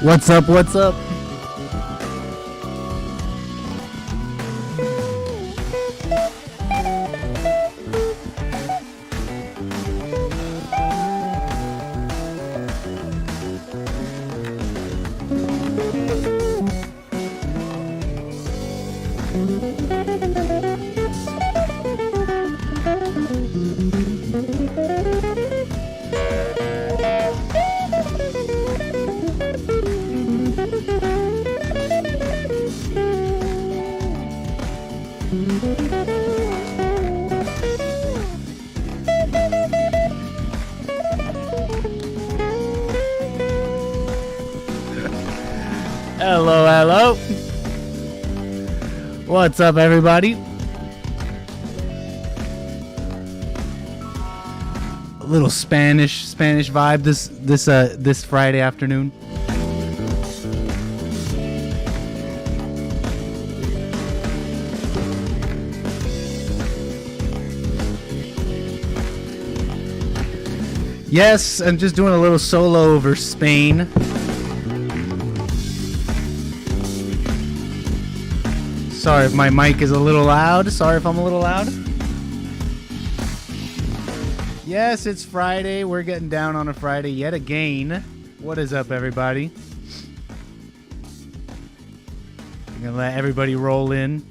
What's up? What's up? Hello, hello. What's up, everybody? A little Spanish vibe this Friday afternoon. Yes, I'm just doing a little solo over Spain. Sorry if my mic is a little loud. Sorry if I'm a little loud. Yes, it's Friday. We're getting down on a Friday yet again. What is up, everybody? I'm going to let everybody roll in.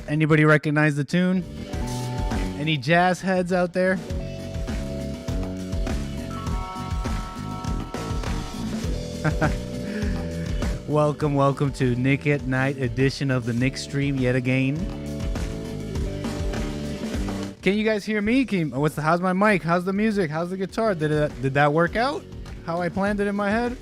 Anybody recognize the tune? Any jazz heads out there? Welcome to Nick at Night edition of the Nickstream yet again. Can you guys hear me? How's my mic? How's the music? How's the guitar? Did that work out? How I planned it in my head?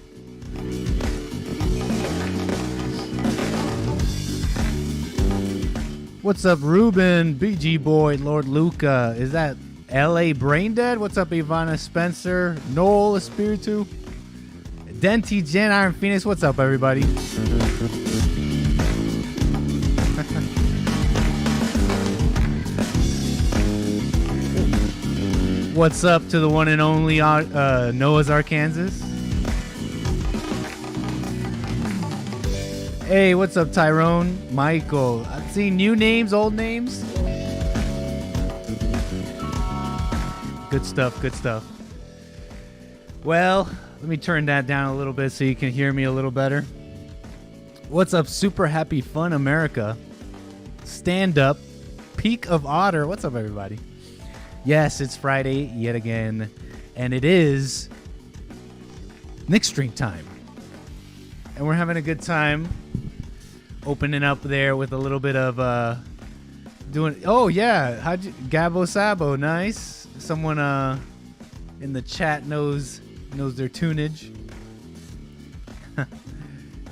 What's up, Ruben, BG Boy, Lord Luca? Is that LA Brain Dead? What's up, Ivana Spencer, Noel Espiritu? Denti Jen Iron Phoenix, what's up, everybody? What's up to the one and only Noah's Arkansas? Hey, what's up, Tyrone? Michael. I've seen new names, old names. Good stuff, good stuff. Well, let me turn that down a little bit so you can hear me a little better. What's up, Super Happy Fun America? Stand Up, Peak of Otter. What's up, everybody? Yes, it's Friday yet again, and it is Nickstream time. And we're having a good time opening up there with a little bit of doing. Oh, yeah. Gabo Sabo, nice. Someone in the chat knows their tunage.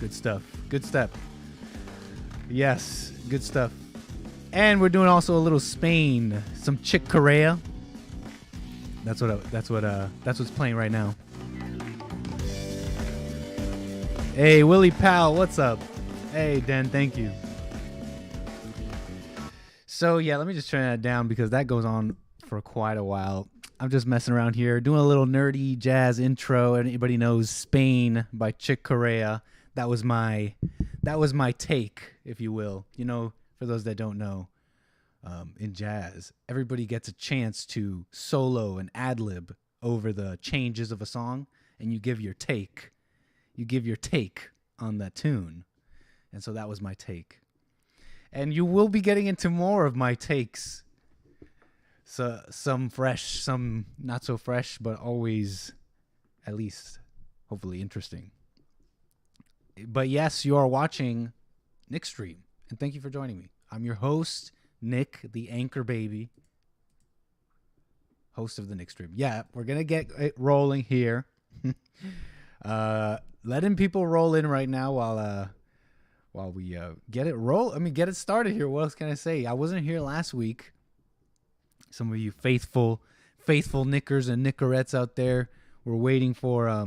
Good stuff. Good stuff. Yes, good stuff. And we're doing also a little Spain, some Chick Corea. That's what's playing right now. Hey, Willie Powell, what's up? Hey, Dan, thank you. So yeah, let me just turn that down because that goes on for quite a while. I'm just messing around here, doing a little nerdy jazz intro. Anybody knows Spain by Chick Corea? That was my take, if you will. You know, for those that don't know, in jazz, everybody gets a chance to solo and ad-lib over the changes of a song, and you give your take. You give your take on that tune. And so that was my take. And you will be getting into more of my takes. So some fresh, some not so fresh, but always at least hopefully interesting. But yes, you are watching Nickstream, and thank you for joining me. I'm your host, Nick, the anchor baby, host of the Nickstream. Yeah, we're going to get it rolling here. Letting people roll in right now while we get it started here. What else can I say? I wasn't here last week. Some of you faithful knickers and knickerettes out there were waiting for a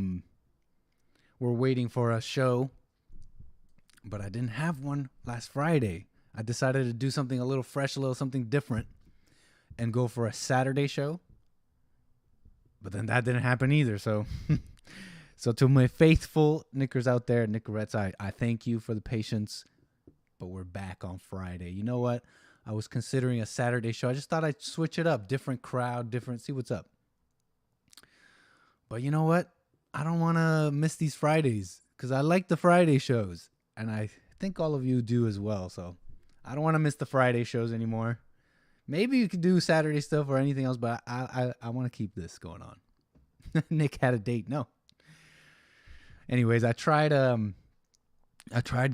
show, but I didn't have one last Friday. I decided to do something a little fresh, a little something different, and go for a Saturday show. But then that didn't happen either. So, so to my faithful Nickers out there, Nickerettes, I thank you for the patience. But we're back on Friday. You know what? I was considering a Saturday show. I just thought I'd switch it up. Different crowd, see what's up. But you know what? I don't want to miss these Fridays because I like the Friday shows. And I think all of you do as well. So I don't want to miss the Friday shows anymore. Maybe you could do Saturday stuff or anything else, but I want to keep this going on. Nick had a date. No. Anyways, I tried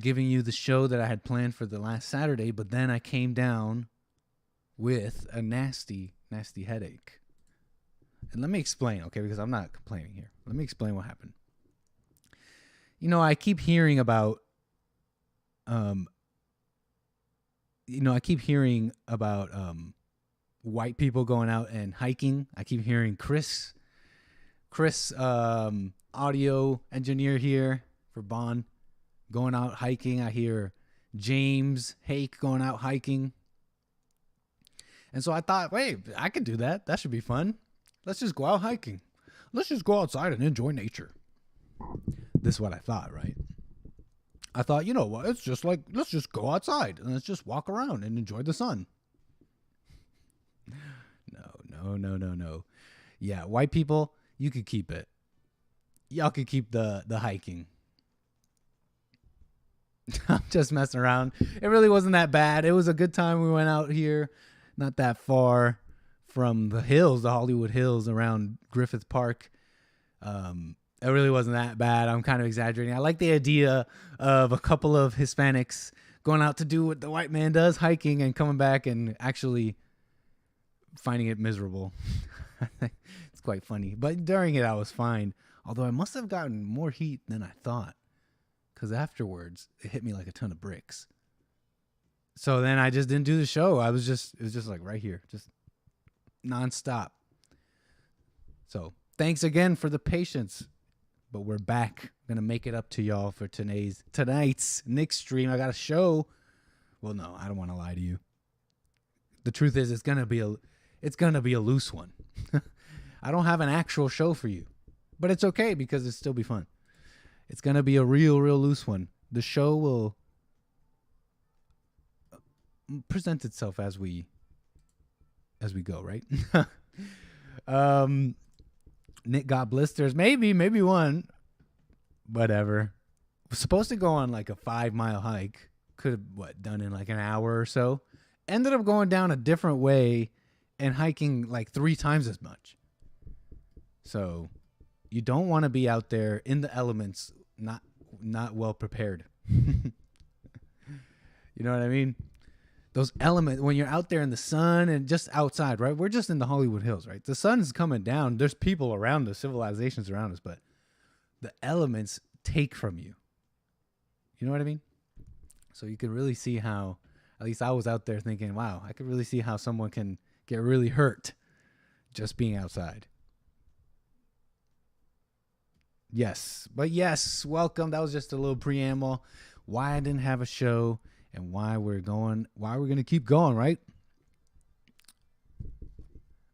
giving you the show that I had planned for the last Saturday, but then I came down with a nasty, nasty headache. And let me explain, okay, because I'm not complaining here. Let me explain what happened. You know, I keep hearing about white people going out and hiking. I keep hearing Chris, audio engineer here for Bond, going out hiking. I hear James Hake going out hiking. And so I thought, wait, I could do that. That should be fun. Let's just go out hiking. Let's just go outside and enjoy nature. This is what I thought, right? I thought, you know what? It's just like, let's just go outside and let's just walk around and enjoy the sun. No. Yeah, white people, you could keep it. Y'all could keep the hiking. I'm just messing around. It really wasn't that bad. It was a good time. We went out here, not that far from the hills, the Hollywood Hills around Griffith Park. It really wasn't that bad. I'm kind of exaggerating. I like the idea of a couple of Hispanics going out to do what the white man does, hiking, and coming back and actually finding it miserable. It's quite funny. But during it, I was fine. Although I must have gotten more heat than I thought. Because afterwards, it hit me like a ton of bricks. So then I just didn't do the show. It was just like right here. Just nonstop. So thanks again for the patience. But we're back. I'm going to make it up to y'all for tonight's Nick stream. I got a show. Well, no, I don't want to lie to you. The truth is it's going to be a loose one. I don't have an actual show for you. But it's okay because it'll still be fun. It's going to be a real loose one. The show will present itself as we go, right? Nick got blisters. Maybe one. Whatever. Was supposed to go on like a 5-mile hike. Could have done in like an hour or so. Ended up going down a different way and hiking like 3 times as much. So you don't want to be out there in the elements not well prepared. You know what I mean? Those elements, when you're out there in the sun and just outside, right? We're just in the Hollywood Hills, right? The sun's coming down. There's people around us, civilizations around us, but the elements take from you. You know what I mean? So you can really see how, at least I was out there thinking, wow, I could really see how someone can get really hurt just being outside. Yes, but yes, welcome. That was just a little preamble. Why I didn't have a show and why we're going to keep going, right?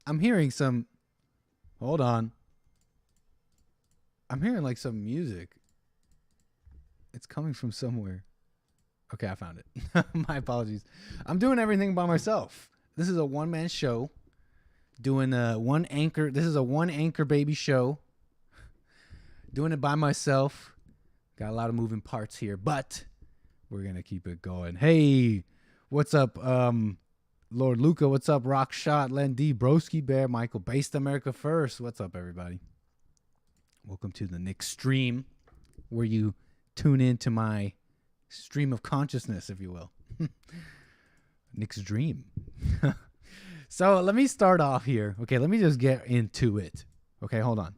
I'm hearing some, hold on. I'm hearing like some music. It's coming from somewhere. Okay, I found it. My apologies. I'm doing everything by myself. This is a one-man show. Doing one anchor. This is a one anchor baby show. Doing it by myself. Got a lot of moving parts here, but we're going to keep it going. Hey, what's up, Lord Luca? What's up, Rock Shot, Len D, Broski Bear, Michael, Based America First. What's up, everybody? Welcome to the Nick stream, where you tune into my stream of consciousness, if you will. Nick's dream. So let me start off here. Okay, let me just get into it. Okay, hold on.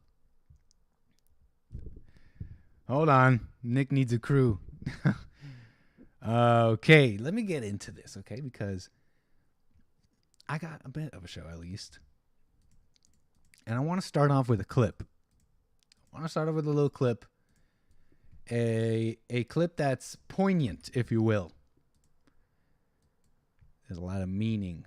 Hold on. Nick needs a crew. Okay, let me get into this, okay? Because I got a bit of a show, at least. And I want to start off with a clip. I want to start off with a little clip. A clip that's poignant, if you will. There's a lot of meaning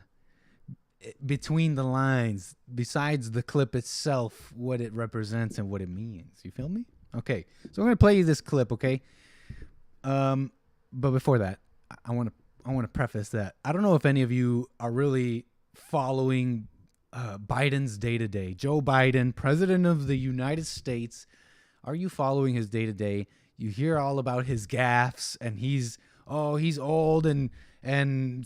between the lines, besides the clip itself, what it represents and what it means. You feel me? Okay, so I'm gonna play you this clip, okay? But before that, I want to preface that I don't know if any of you are really following Biden's day to day. Joe Biden, President of the United States. Are you following his day to day? You hear all about his gaffes, and he's old and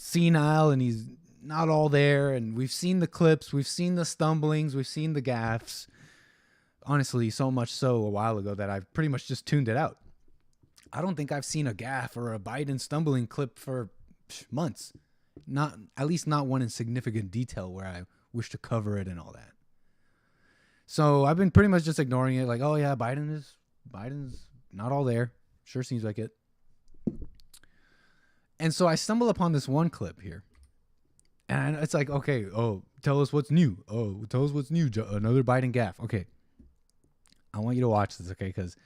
senile, and he's not all there. And we've seen the clips, we've seen the stumblings, we've seen the gaffes. Honestly, so much so a while ago that I've pretty much just tuned it out. I don't think I've seen a gaffe or a Biden stumbling clip for months. At least not one in significant detail where I wish to cover it and all that. So I've been pretty much just ignoring it. Like, oh yeah, Biden's not all there. Sure seems like it. And so I stumble upon this one clip here. And it's like, okay, tell us what's new. Tell us what's new. Another Biden gaffe. Okay. I want you to watch this, okay? Because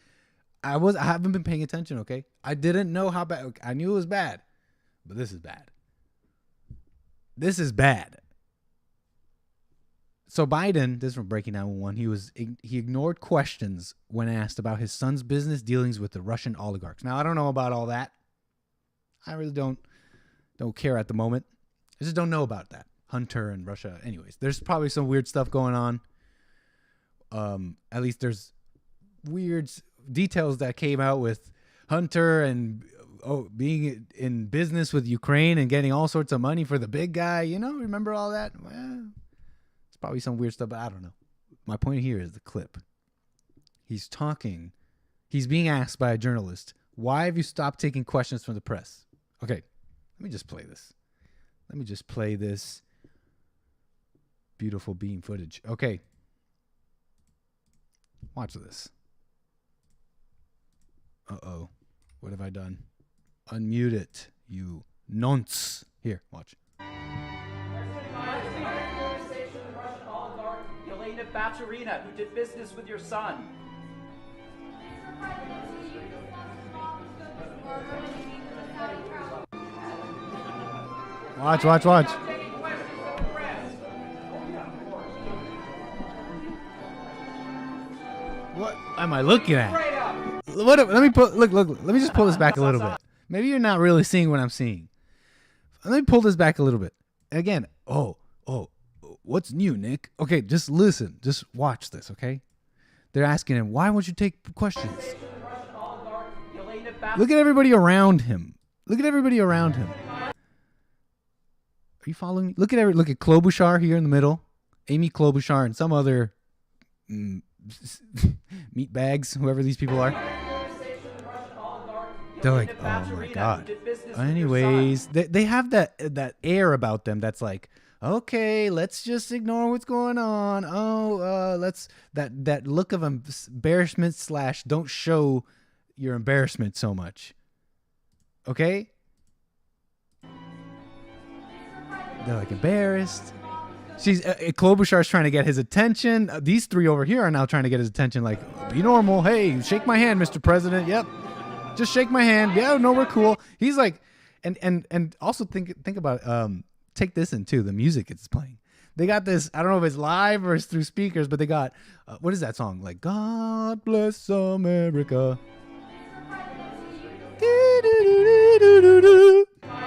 I haven't been paying attention, okay? I didn't know how bad. I knew it was bad. But this is bad. This is bad. So Biden, this is from Breaking 911, he ignored questions when asked about his son's business dealings with the Russian oligarchs. Now, I don't know about all that. I really don't care at the moment. I just don't know about that. Hunter and Russia. Anyways, there's probably some weird stuff going on. At least there's weird details that came out with Hunter and being in business with Ukraine and getting all sorts of money for the big guy. You know, remember all that? Well, it's probably some weird stuff, but I don't know. My point here is the clip. He's being asked by a journalist, why have you stopped taking questions from the press? Okay, let me just play this. Beautiful beam footage. Okay. Watch this. Uh-oh. What have I done? Unmute it, you nonce. Here, watch. Baturina, who did business with your son. Watch. What am I looking at? Let me just pull this back a little bit. Maybe you're not really seeing what I'm seeing. Let me pull this back a little bit. Again, what's new, Nick? Okay, just listen. Just watch this, okay? They're asking him, why won't you take questions? Look at everybody around him. Are you following me? Look at Klobuchar here in the middle. Amy Klobuchar and some other meat bags, whoever these people are. They're like, oh my God. Anyways, they have that air about them that's like, okay, let's just ignore what's going on. Let's that look of embarrassment / don't show your embarrassment so much. Okay? They're like embarrassed. Klobuchar's trying to get his attention. These three over here are now trying to get his attention. Like, be normal. Hey, shake my hand, Mr. President. Yep, just shake my hand. Yeah, no, we're cool. He's like, and also think about take this in too. The music it's playing. They got this. I don't know if it's live or it's through speakers, but they got what is that song? Like, God bless America.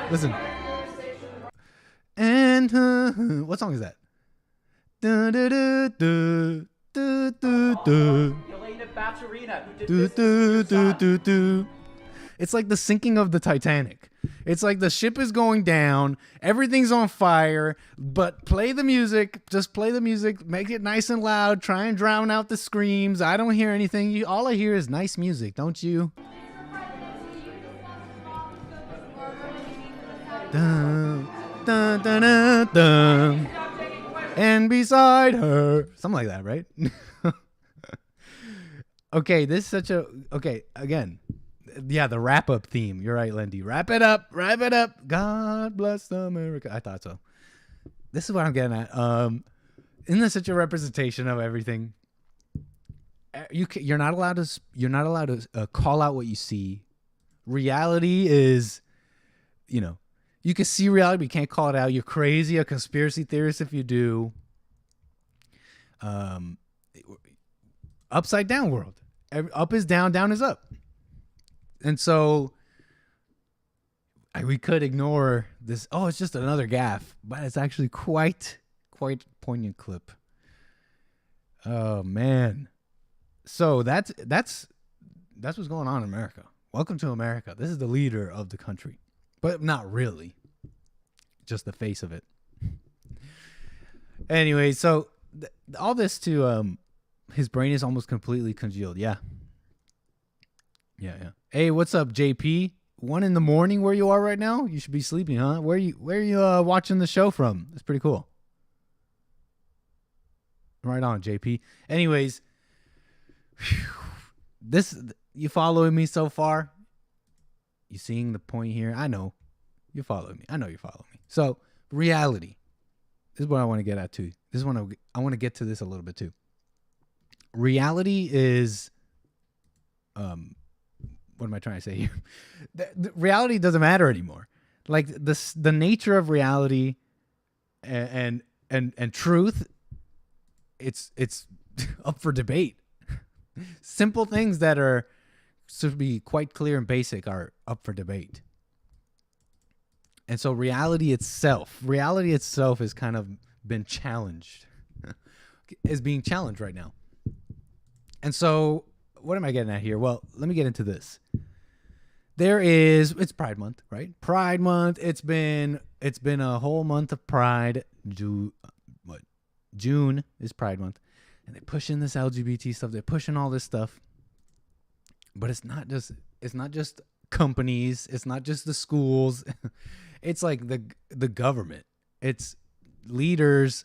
Listen. And what song is that? It's like the sinking of the Titanic. It's like the ship is going down, everything's on fire, but play the music, just play the music, make it nice and loud, try and drown out the screams. I don't hear anything. All I hear is nice music, don't you? Dun, dun, dun, dun, dun. And beside her, something like that, right? Okay, this is such a again. Yeah, the wrap up theme. You're right, Lindy. Wrap it up. God bless America. I thought so. This is what I'm getting at. Isn't this such a representation of everything? You're not allowed to call out what you see. Reality is, You can see reality, but you can't call it out. You're crazy, a conspiracy theorist if you do. Upside down world. Up is down, down is up. And so we could ignore this. Oh, it's just another gaffe, but it's actually quite poignant clip. Oh man. So that's what's going on in America. Welcome to America. This is the leader of the country, but not really. Just the face of it. Anyway, so all this to his brain is almost completely congealed. Yeah. Hey, what's up, JP? 1 a.m. where you are right now? You should be sleeping, huh? Where are you watching the show from? It's pretty cool. Right on, JP. Anyways, you following me so far? You seeing the point here? I know you following me. I know you follow me. So reality. This is what I want to get at too. I want to get to this a little bit too. Reality is, what am I trying to say here? The reality doesn't matter anymore. Like the nature of reality and truth, it's up for debate. Simple things that are should be quite clear and basic are up for debate. And so reality itself is kind of been challenged, is being challenged right now. And so what am I getting at here? Well, let me get into this. It's Pride Month, right? Pride Month. It's been a whole month of Pride. June is Pride Month. And they're pushing this LGBT stuff. They're pushing all this stuff. But it's not just companies. It's not just the schools. It's like the government. It's leaders,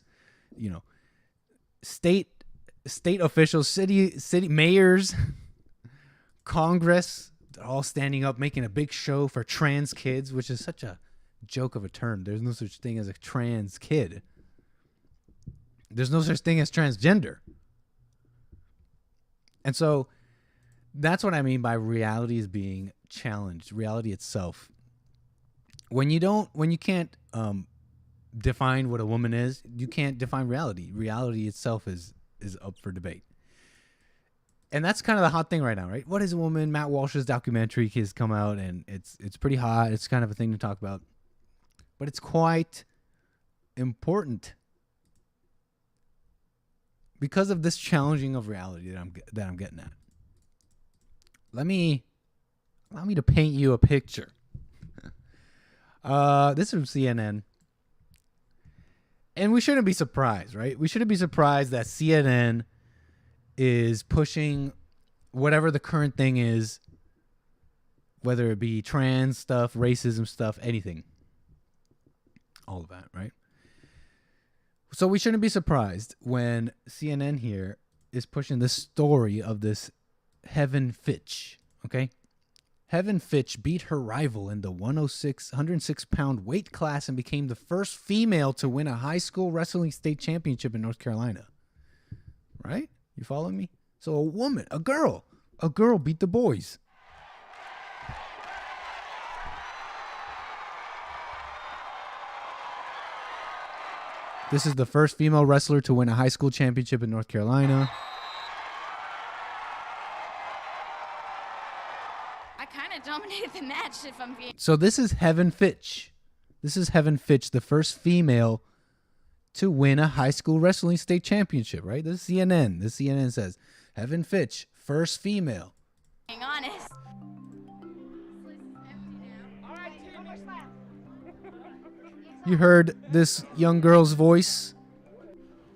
state officials, city mayors, Congress, they're all standing up, making a big show for trans kids, which is such a joke of a term. There's no such thing as a trans kid. There's no such thing as transgender. And so that's what I mean by reality is being challenged. Reality itself. When you can't define what a woman is, you can't define reality. Reality itself is up for debate. And that's kind of the hot thing right now, right? What is a woman? Matt Walsh's documentary has come out, and it's pretty hot. It's kind of a thing to talk about. But it's quite important because of this challenging of reality that I'm getting at. Allow me to paint you a picture. This is from CNN. And we shouldn't be surprised, right? We shouldn't be surprised that CNN is pushing whatever the current thing is, whether it be trans stuff, racism stuff, anything. All of that, right? So we shouldn't be surprised when CNN here is pushing this story of this Heaven Fitch, okay? Heaven Fitch beat her rival in the 106-pound weight class and became the first female to win a high school wrestling state championship in North Carolina. Right? You following me? So a girl beat the boys. This is the first female wrestler to win a high school championship in North Carolina. Dominated the match, if I'm being. So this is Heaven Fitch. This is Heaven Fitch, the first female to win a high school wrestling state championship, right? This is CNN. This CNN says Heaven Fitch, first female. Being honest. You heard this young girl's voice?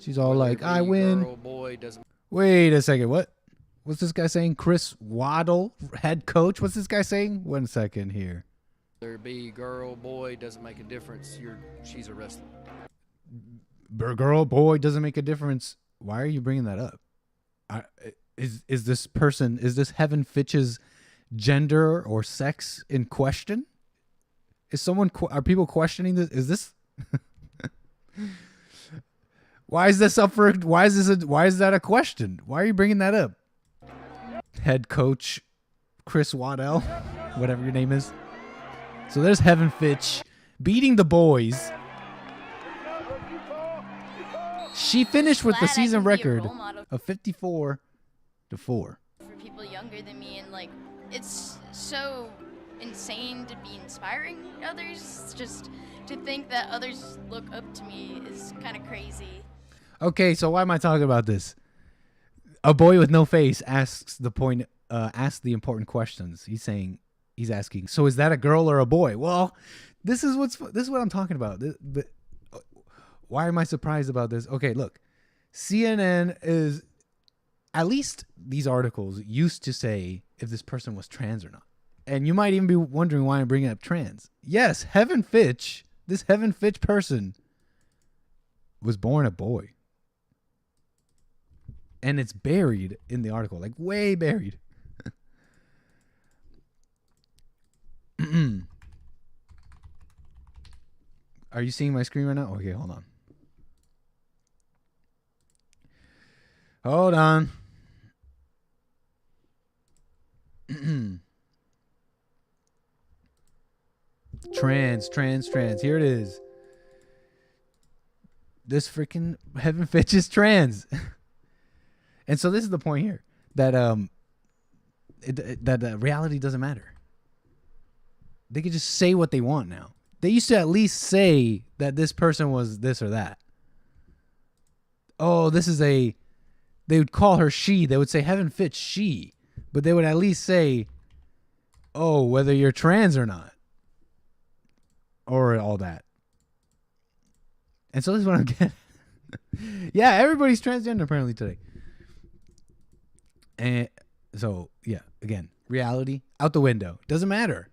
She's all like, I win. Girl, boy, doesn't... Wait a second, what? What's this guy saying? Chris Waddle, head coach? What's this guy saying? 1 second here. Whether it be girl, boy, doesn't make a difference. She's a wrestler. Girl, boy, doesn't make a difference. Why are you bringing that up? Is this Heaven Fitch's gender or sex in question? Are people questioning this? Is this? Why is this up for? Why is that a question? Why are you bringing that up? Head coach Chris Waddell, whatever your name is. So there's Heaven Fitch beating the boys. She finished with the Glad I season can be a record role model of 54-4. for people younger than me, and like it's so insane to be inspiring others. Just to think that others look up to me is kind of crazy. Okay, so why am I talking about this? A boy with no face asks the important questions. He's asking, so is that a girl or a boy? Well, this is what I'm talking about. But why am I surprised about this? Okay, look, CNN is, at least these articles used to say if this person was trans or not. And you might even be wondering why I'm bringing up trans. Yes, this Heaven Fitch person was born a boy. And it's buried in the article, like way buried. Are you seeing my screen right now? Okay, hold on. Hold on. Trans. Here it is. This freaking Heaven Fitch is trans. And so this is the point here, that that reality doesn't matter. They can just say what they want now. They used to at least say that this person was this or that. Oh, they would call her she. They would say Heaven Fitch she. But they would at least say, oh, whether you're trans or not. Or all that. And so this is what I'm getting. Yeah, everybody's transgender apparently today. And so, yeah, again, reality out the window. Doesn't matter.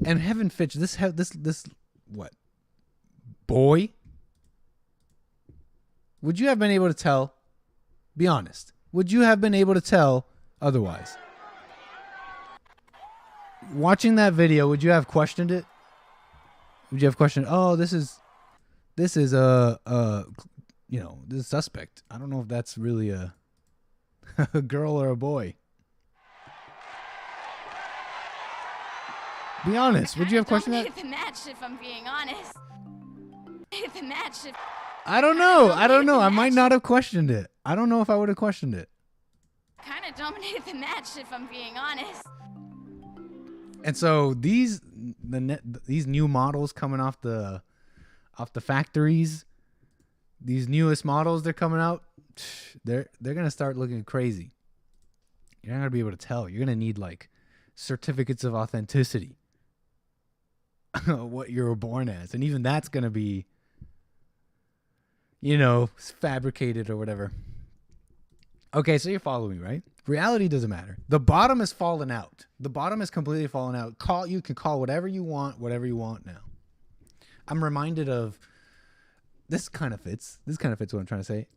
And Heaven Fitch, this what? Boy? Would you have been able to tell? Be honest. Would you have been able to tell otherwise? Watching that video, would you have questioned it? Would you have questioned, oh, this is this is suspect. I don't know if that's really a girl or a boy. Be honest. Would you have questioned that? The match, if I'm being honest. The match. I don't know. I might not have questioned it. I don't know if I would have questioned it. Kind of dominated the match, if I'm being honest. And so these new models coming off the factories, these newest models they're coming out, they're gonna start looking crazy. You're not gonna be able to tell. You're gonna need like certificates of authenticity. What you were born as, and even that's gonna be, fabricated or whatever. Okay, so you're following me, right? Reality doesn't matter. The bottom has fallen out. The bottom has completely fallen out. You can call whatever you want now. I'm reminded of this kind of fits. This kind of fits what I'm trying to say.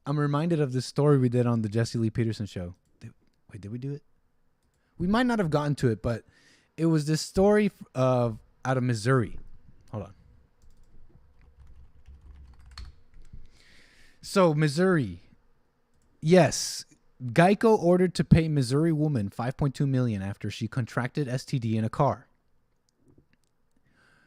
I'm reminded of this story we did on the Jesse Lee Peterson show. Did we do it? We might not have gotten to it, but it was this story out of Missouri. Hold on. So Missouri, yes, Geico ordered to pay Missouri woman $5.2 million after she contracted STD in a car.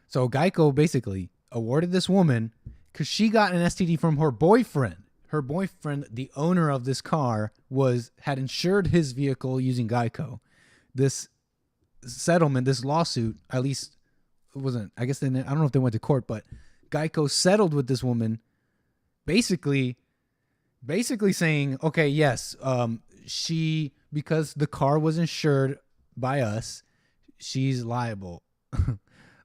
So Geico basically awarded this woman because she got an STD from her boyfriend. Her boyfriend, the owner of this car, had insured his vehicle using Geico. This settlement, this lawsuit, at least it wasn't. I guess I don't know if they went to court, but Geico settled with this woman, basically saying, okay, yes, because the car was insured by us, she's liable.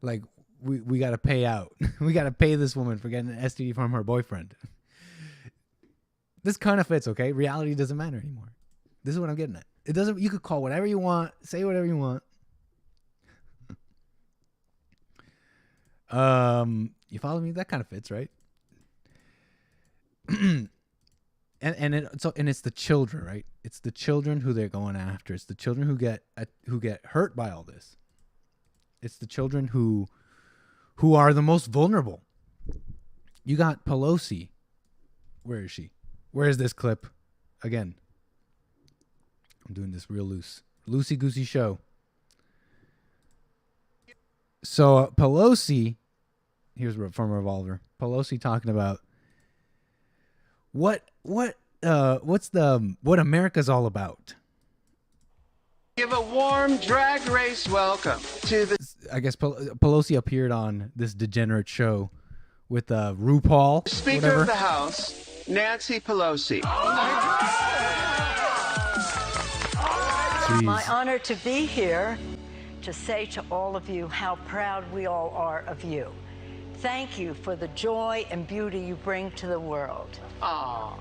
Like we got to pay out. We got to pay this woman for getting an STD from her boyfriend. This kind of fits, okay? Reality doesn't matter anymore. This is what I'm getting at. It doesn't. You could call whatever you want, say whatever you want. You follow me? That kind of fits, right? and it's the children, right? It's the children who they're going after. It's the children who get hurt by all this. It's the children who are the most vulnerable. You got Pelosi. Where is she? Where is this clip? Again, I'm doing this real loosey-goosey show. So Pelosi, here's from Revolver. Pelosi talking about what America's all about. Give a warm drag race welcome to the I guess Pelosi appeared on this degenerate show with RuPaul, Speaker whatever. of the House, Nancy Pelosi. Jeez. My honor to be here to say to all of you how proud we all are of you. Thank you for the joy and beauty you bring to the world.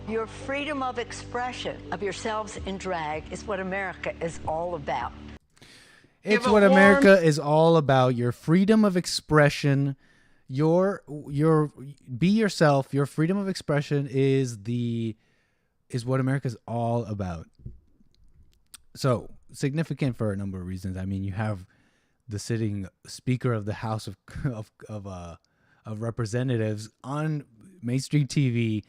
Your freedom of expression of yourselves in drag is what America is all about. It's what America is all about. Your freedom of expression, your be yourself. Your freedom of expression is what America's all about. So significant for a number of reasons. I mean, you have the sitting Speaker of the House of Representatives on mainstream TV,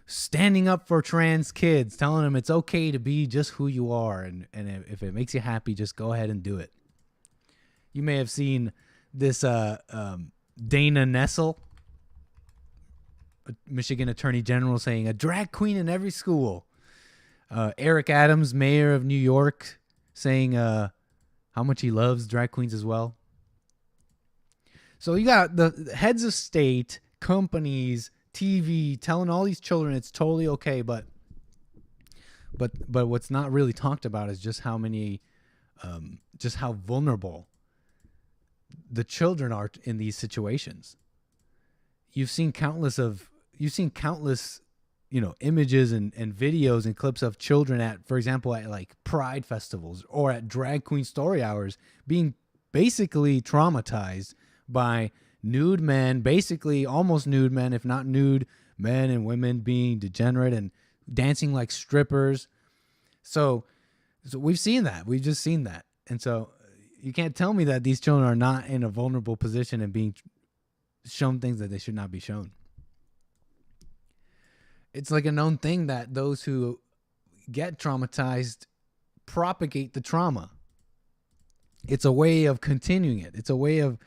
standing up for trans kids, telling them it's okay to be just who you are, and if it makes you happy, just go ahead and do it. You may have seen this Dana Nessel, Michigan Attorney General, saying a drag queen in every school. Eric Adams, mayor of New York, saying how much he loves drag queens as well. So you got the heads of state, companies, TV telling all these children it's totally okay, but what's not really talked about is just how vulnerable the children are in these situations. You've seen countless images and videos and clips of children at, for example, at like pride festivals or at drag queen story hours being basically traumatized by nude men, basically almost nude men, if not nude men and women being degenerate and dancing like strippers. So we've seen that. We've just seen that. And so you can't tell me that these children are not in a vulnerable position and being shown things that they should not be shown. It's like a known thing that those who get traumatized propagate the trauma. It's a way of continuing it. It's a way of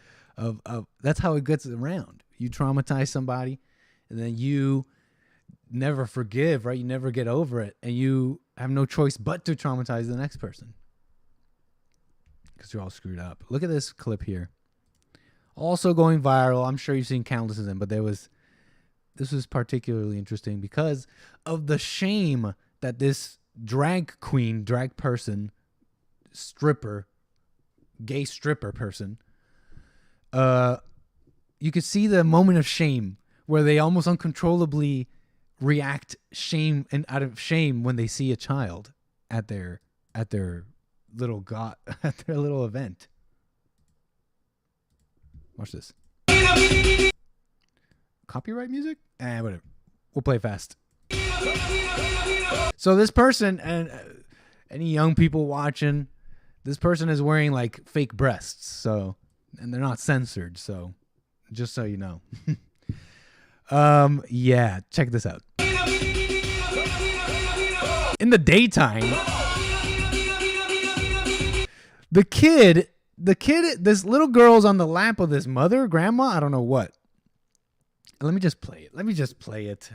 that's how it gets around. You traumatize somebody and then you never forgive, right? You never get over it, and you have no choice but to traumatize the next person because you're all screwed up. Look at this clip here. Also going viral. I'm sure you've seen countless of them, but this was particularly interesting because of the shame that this drag queen, drag person, stripper, gay stripper person, you could see the moment of shame where they almost uncontrollably react out of shame when they see a child at their little event. Watch this. Copyright music? Whatever. We'll play fast. So this person, and any young people watching, this person is wearing like fake breasts, and they're not censored, so just so you know. Yeah, check this out. In the daytime, the kid, this little girl's on the lap of this mother, grandma, I don't know what. Let me just play it.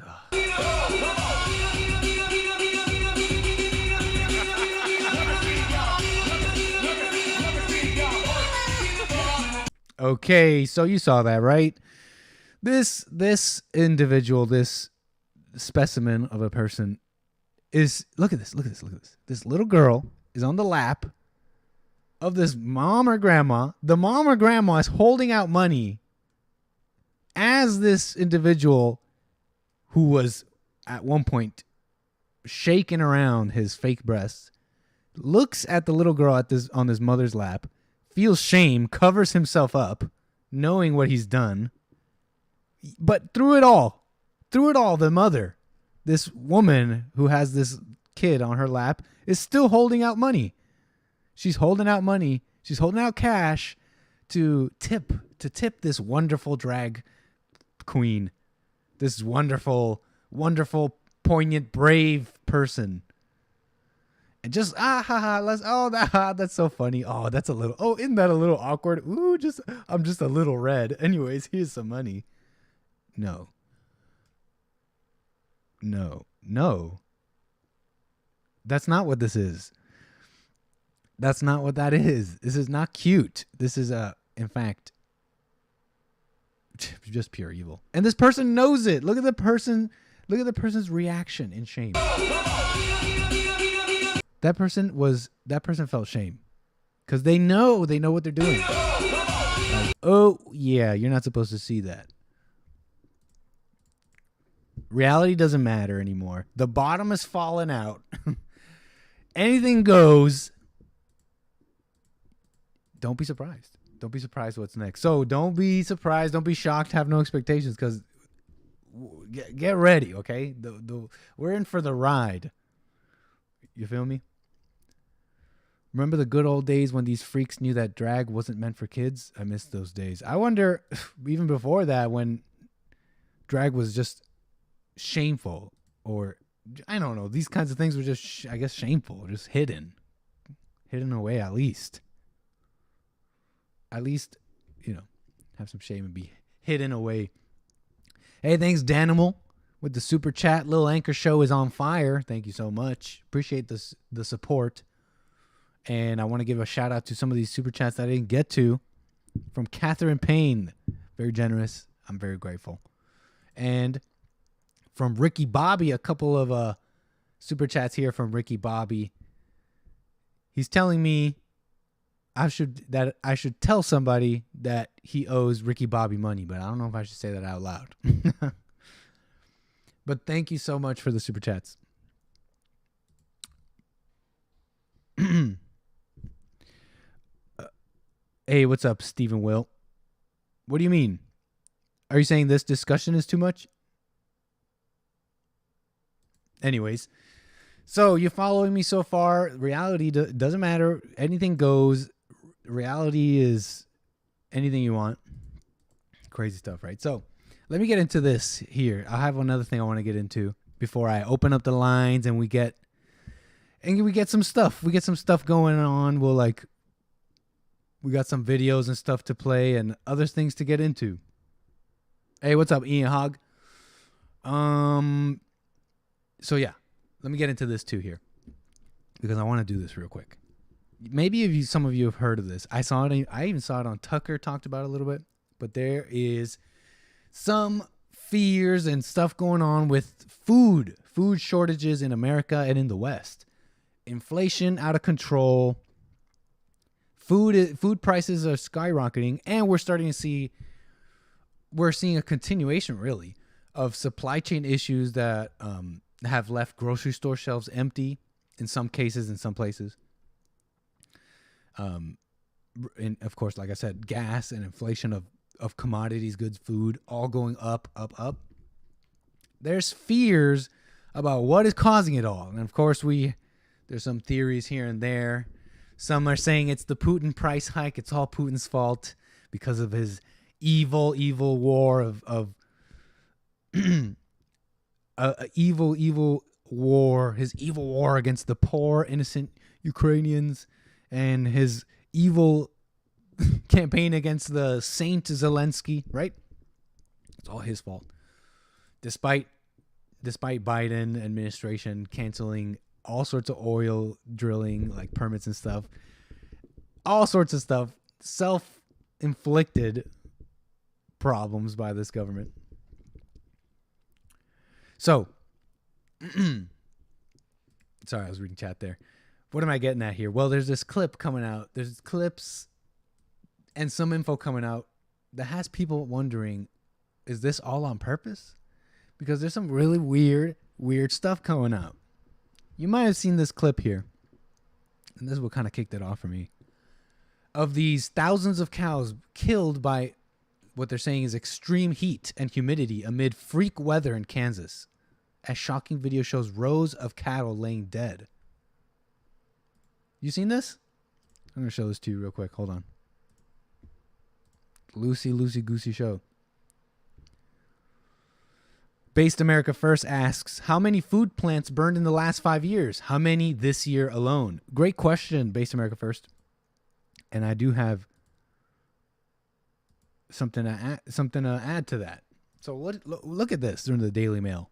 Okay, so you saw that, right? This individual, this specimen of a person is, look at this. This little girl is on the lap of this mom or grandma. The mom or grandma is holding out money as this individual, who was at one point shaking around his fake breasts, looks at the little girl on his mother's lap, feels shame, covers himself up, knowing what he's done. But through it all, the mother, this woman who has this kid on her lap, is still holding out money. She's holding out money. She's holding out cash to tip this wonderful drag queen, this wonderful, poignant, brave person. And just let's that's so funny. Oh, that's a little isn't that a little awkward? Ooh, I'm just a little red. Anyways, here's some money. No. That's not what this is. That's not what that is. This is not cute. This is in fact just pure evil. And this person knows it. Look at the person's reaction in shame. That person felt shame because they know what they're doing. Like, oh yeah, you're not supposed to see that. Reality doesn't matter anymore. The bottom has fallen out. Anything goes. Don't be surprised. Don't be surprised what's next. So don't be surprised. Don't be shocked. Have no expectations because get ready, okay? We're in for the ride. You feel me? Remember the good old days when these freaks knew that drag wasn't meant for kids? I miss those days. I wonder, even before that, when drag was just shameful, or I don't know, these kinds of things were just, I guess, shameful, just hidden away at least. At least, have some shame and be hidden away. Hey, thanks, Danimal, with the super chat. Little Anchor Show is on fire. Thank you so much. Appreciate the support. And I want to give a shout out to some of these super chats that I didn't get to. From Catherine Payne. Very generous. I'm very grateful. And from Ricky Bobby, a couple of super chats here from Ricky Bobby. He's telling me I should tell somebody that he owes Ricky Bobby money, but I don't know if I should say that out loud. But thank you so much for the super chats. Hey, what's up, Stephen Will? What do you mean? Are you saying this discussion is too much? Anyways, so you following me so far? Reality doesn't matter. Anything goes. Reality is anything you want. Crazy stuff, right? So let me get into this here. I have another thing I want to get into before I open up the lines and we get some stuff. We get some stuff going on. We got some videos and stuff to play and other things to get into. Hey, what's up, Ian Hogg? So yeah, let me get into this too here because I want to do this real quick. Maybe some of you have heard of this. I even saw it on Tucker, talked about it a little bit, but there is some fears and stuff going on with food shortages in America and in the West. Inflation out of control. Food prices are skyrocketing, and we're seeing a continuation really of supply chain issues that have left grocery store shelves empty in some cases, in some places. And of course, like I said, gas and inflation of commodities, goods, food, all going up. There's fears about what is causing it all. And of course, there's some theories here and there. Some are saying it's the Putin price hike. It's all Putin's fault because of his evil war of evil war, his evil war against the poor, innocent Ukrainians, and his evil campaign against the Saint Zelensky, right? It's all his fault. Despite Biden administration canceling all sorts of oil drilling, like permits and stuff, all sorts of stuff, self-inflicted problems by this government. So, sorry, I was reading chat there. What am I getting at here? Well, there's this clip coming out. There's clips and some info coming out that has people wondering, is this all on purpose? Because there's some really weird stuff coming out. You might have seen this clip here, and this is what kind of kicked it off for me, of these thousands of cows killed by what they're saying is extreme heat and humidity amid freak weather in Kansas, as shocking video shows rows of cattle laying dead. You seen this? I'm going to show this to you real quick. Hold on. Loosey goosey show. Based America First asks, how many food plants burned in the last 5 years? How many this year alone? Great question, Based America First. And I do have something to add to that. So look at this during the Daily Mail.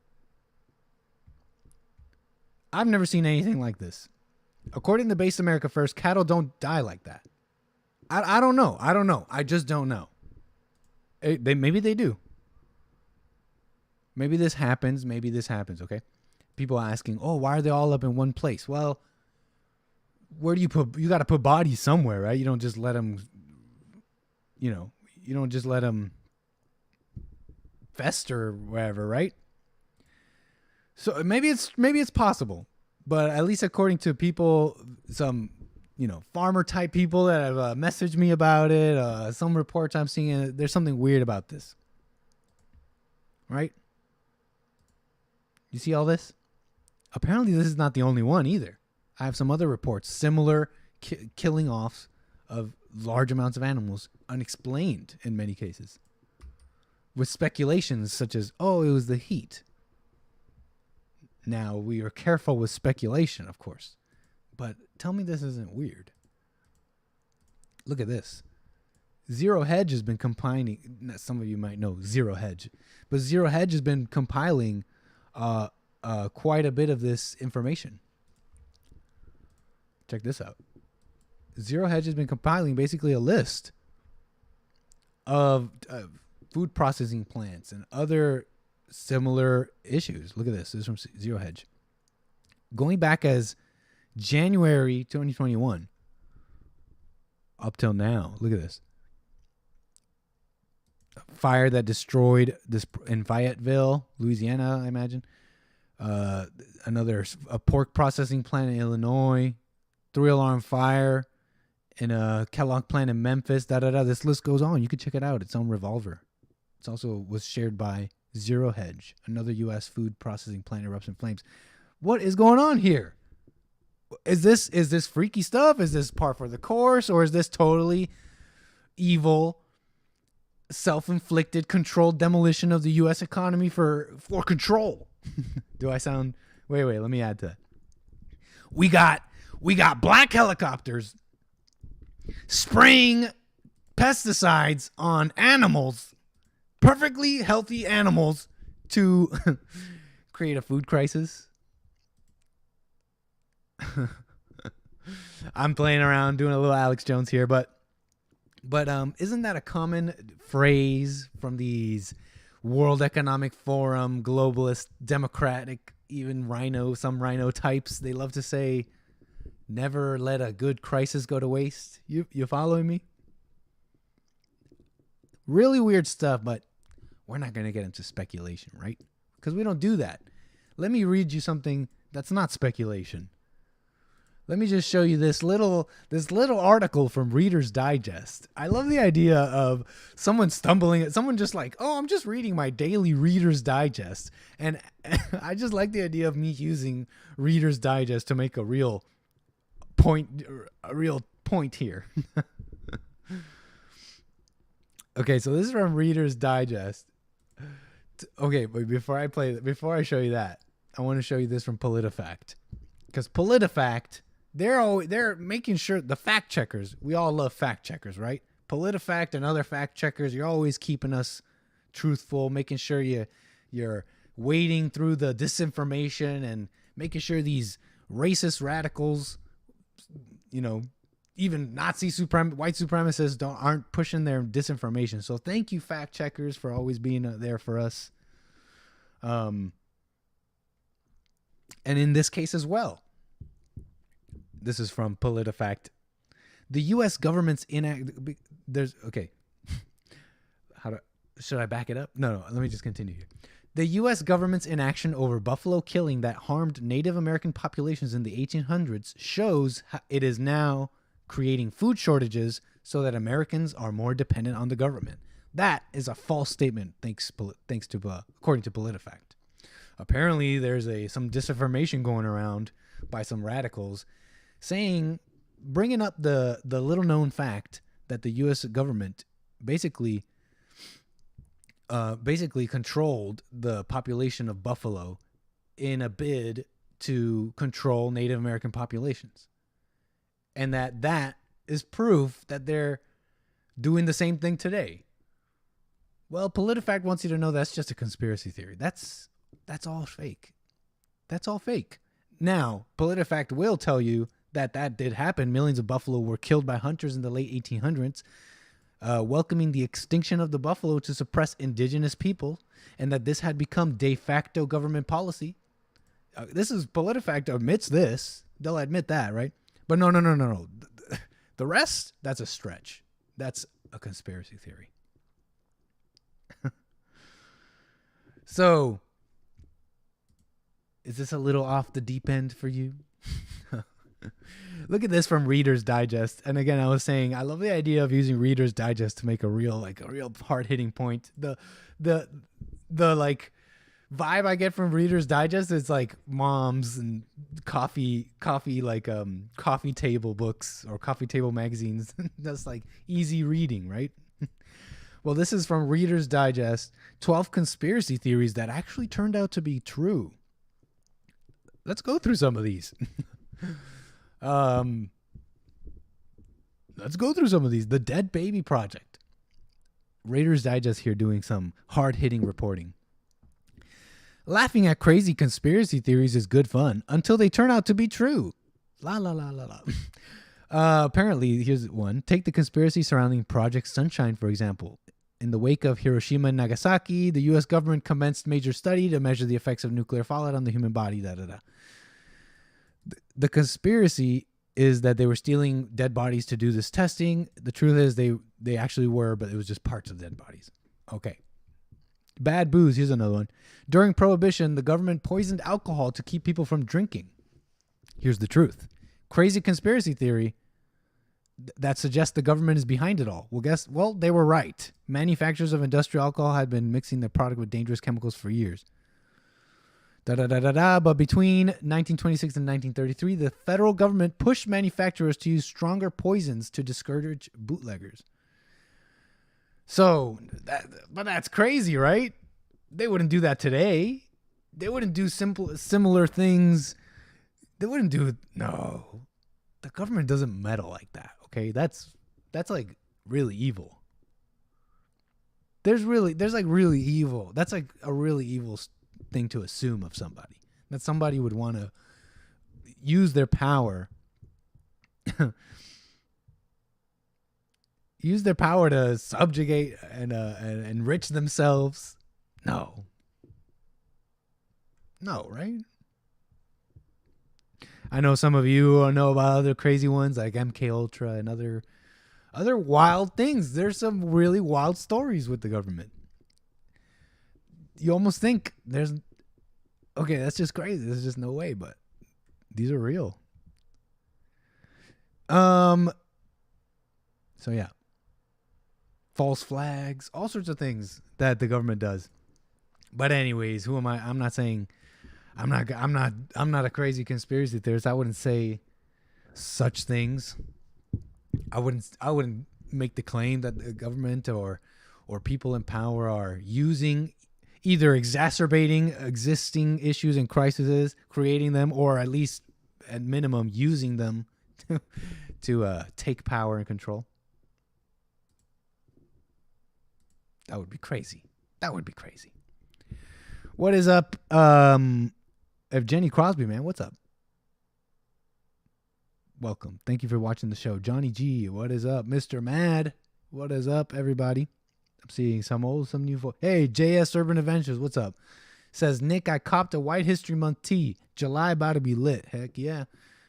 I've never seen anything like this. According to Based America First, cattle don't die like that. I don't know. I just don't know. Maybe they do. Maybe this happens. Okay. People asking, oh, why are they all up in one place? Well, where do you put? You got to put bodies somewhere, right? You don't just let them. You don't just let them fester wherever, right? So maybe it's possible, but at least according to people, some farmer type people that have messaged me about it, some reports I'm seeing, there's something weird about this, right? You see all this? Apparently, this is not the only one either. I have some other reports, similar killing offs of large amounts of animals, unexplained in many cases, with speculations such as, oh, it was the heat. Now, we are careful with speculation, of course, but tell me this isn't weird. Look at this. Zero Hedge has been compiling, some of you might know Zero Hedge, but Zero Hedge has been compiling quite a bit of this information. Check this out. Zero Hedge has been compiling basically a list of food processing plants and other similar issues. Look at this. This is from Zero Hedge. Going back as January 2021 up till now. Look at this. A fire that destroyed this in Fayetteville, Louisiana, I imagine. A pork processing plant in Illinois. 3-alarm fire in a Kellogg plant in Memphis. This list goes on. You can check it out. It's on Revolver. It's also was shared by Zero Hedge, another U.S. food processing plant erupts in flames. What is going on here? Is this freaky stuff? Is this par for the course, or is this totally evil, self-inflicted, controlled demolition of the U.S. economy for control? Do I sound? Wait. Let me add to that. We got black helicopters spraying pesticides on animals, perfectly healthy animals, to create a food crisis. I'm playing around, doing a little Alex Jones here, but isn't that a common phrase from these World Economic Forum, globalist, democratic, even some rhino types? They love to say, never let a good crisis go to waste. You following me? Really weird stuff, but we're not going to get into speculation, right? Because we don't do that. Let me read you something that's not speculation. Let me just show you this little article from Reader's Digest. I love the idea of someone just like, oh, I'm just reading my daily Reader's Digest. And I just like the idea of me using Reader's Digest to make a real point here. Okay, so this is from Reader's Digest. Okay, but before I show you that, I want to show you this from PolitiFact. Because PolitiFact, they're making sure, the fact checkers, we all love fact checkers, right? PolitiFact and other fact checkers, you're always keeping us truthful, making sure you're wading through the disinformation and making sure these racist radicals, even Nazi white supremacists aren't pushing their disinformation. So thank you, fact checkers, for always being there for us. And in this case as well, this is from PolitiFact. The U.S. government's should I back it up? No, let me just continue here. The U.S. government's inaction over buffalo killing that harmed Native American populations in the 1800s shows how it is now creating food shortages so that Americans are more dependent on the government. That is a false statement, according to PolitiFact. Apparently, there's some disinformation going around by some radicals bringing up the little known fact that the U.S. government basically basically controlled the population of buffalo in a bid to control Native American populations. And that is proof that they're doing the same thing today. Well, PolitiFact wants you to know that's just a conspiracy theory. That's all fake. That's all fake. Now, PolitiFact will tell you that did happen. Millions of buffalo were killed by hunters in the late 1800s, welcoming the extinction of the buffalo to suppress indigenous people, and that this had become de facto government policy. This is PolitiFact admits this. They'll admit that, right? But no. The rest, that's a stretch. That's a conspiracy theory. So, is this a little off the deep end for you? Look at this from Reader's Digest. And again, I was saying, I love the idea of using Reader's Digest to make a real hard-hitting point. The like vibe I get from Reader's Digest is like moms and coffee table books or coffee table magazines. That's like easy reading, right? Well, this is from Reader's Digest, 12 conspiracy theories that actually turned out to be true. Let's go through some of these. Let's go through some of these. The Dead Baby Project. Reader's Digest here doing some hard-hitting reporting. Laughing at crazy conspiracy theories is good fun until they turn out to be true. La la la la la. Apparently, here's one. Take the conspiracy surrounding Project Sunshine, for example. In the wake of Hiroshima and Nagasaki, the U.S. government commenced major study to measure the effects of nuclear fallout on the human body. The conspiracy is that they were stealing dead bodies to do this testing. The truth is they actually were, but it was just parts of dead bodies. Okay. Bad booze. Here's another one. During Prohibition, the government poisoned alcohol to keep people from drinking. Here's the truth. Crazy conspiracy theory that suggests the government is behind it all. Well, they were right. Manufacturers of industrial alcohol had been mixing their product with dangerous chemicals for years. But between 1926 and 1933, the federal government pushed manufacturers to use stronger poisons to discourage bootleggers. So, but that's crazy, right? They wouldn't do that today. They wouldn't do similar things. They wouldn't do, no. The government doesn't meddle like that, okay? That's like really evil. There's like really evil. That's like a really evil thing to assume of somebody. That somebody would want to use their power to subjugate and enrich themselves. No, right? I know some of you know about other crazy ones like MK Ultra and other wild things. There's some really wild stories with the government. You almost think that's just crazy. There's just no way, but these are real. So yeah. False flags, all sorts of things that the government does. But anyways, who am I? I'm not saying I'm not a crazy conspiracy theorist. I wouldn't say such things. I wouldn't make the claim that the government or people in power are using, either exacerbating existing issues and crises, creating them, or at least at minimum using them to take power and control. That would be crazy. What is up? Evgeny Crosby, man, what's up? Welcome. Thank you for watching the show. Johnny G, what is up? Mr. Mad, what is up, everybody? I'm seeing some old, some new. Hey, JS Urban Adventures, what's up? Says, Nick, I copped a White History Month tee. July about to be lit. Heck yeah.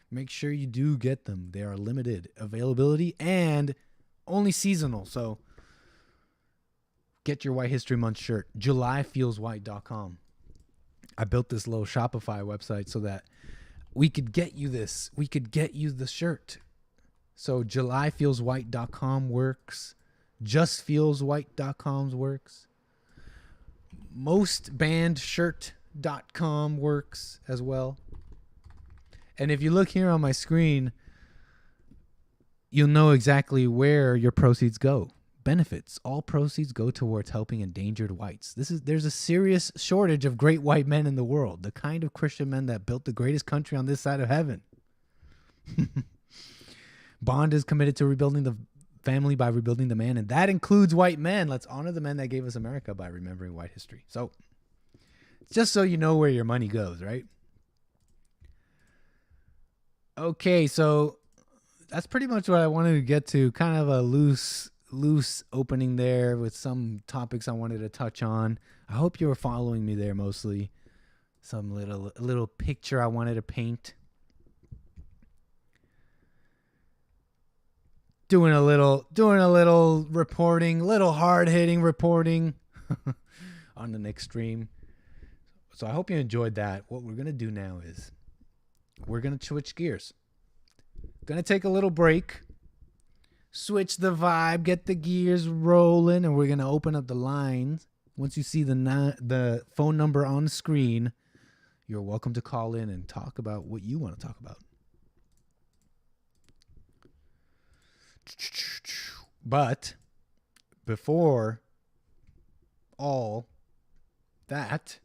Make sure you do get them. They are limited availability and only seasonal. So get your White History Month shirt. JulyFeelsWhite.com. I built this little Shopify website so that we could get you this. We could get you the shirt. So JulyFeelsWhite.com works. JustFeelsWhite.com works. MostBandShirt.com works as well. And if you look here on my screen, you'll know exactly where your proceeds go. benefits. All proceeds go towards helping endangered whites. There's a serious shortage of great white men in the world, the kind of Christian men that built the greatest country on this side of heaven. Bond is committed to rebuilding the family by rebuilding the man, and that includes white men. Let's honor the men that gave us America by remembering white history. So, just so you know where your money goes, right? Okay, so that's pretty much what I wanted to get to. Kind of a loose opening there with some topics I wanted to touch on. I hope you were following me there mostly. Some little picture I wanted to paint. Doing a little reporting, little hard-hitting reporting on the nickstream. So I hope you enjoyed that. What we're going to do now is we're going to switch gears. Going to take a little break, switch the vibe, get the gears rolling, and we're going to open up the lines. Once you see the phone number on the screen, you're welcome to call in and talk about what you want to talk about. But before all that,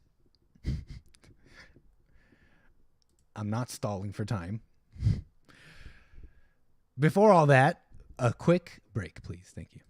I'm not stalling for time. Before all that, a quick break, please. Thank you.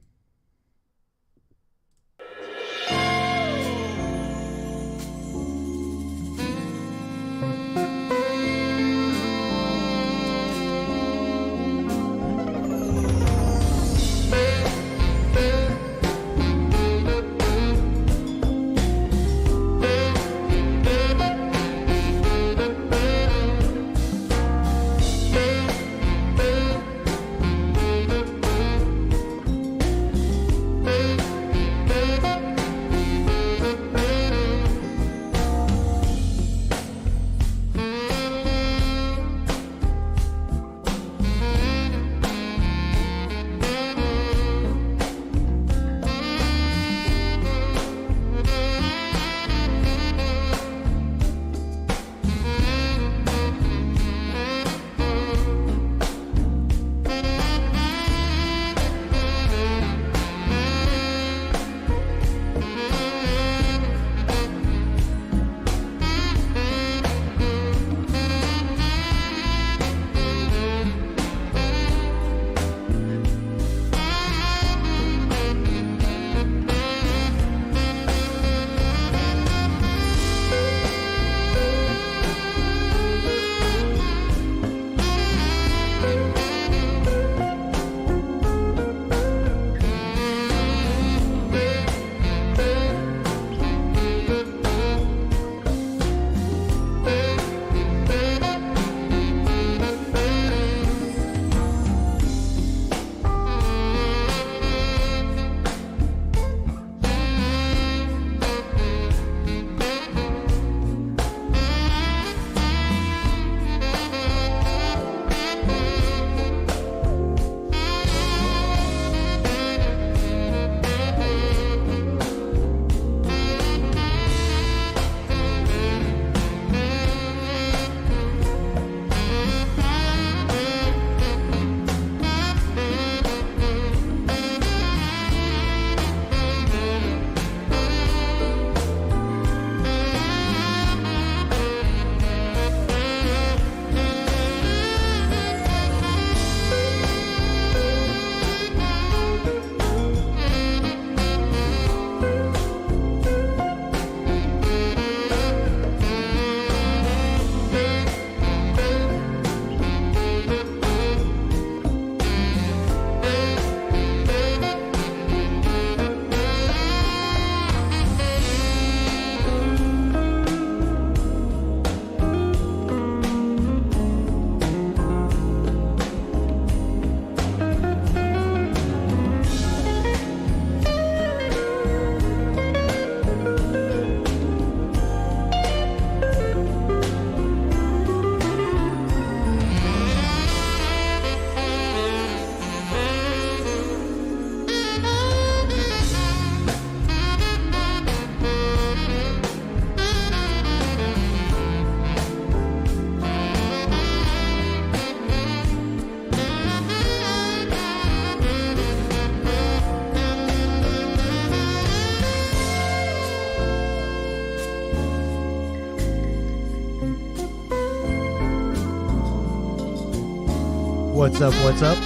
What's up? What's up?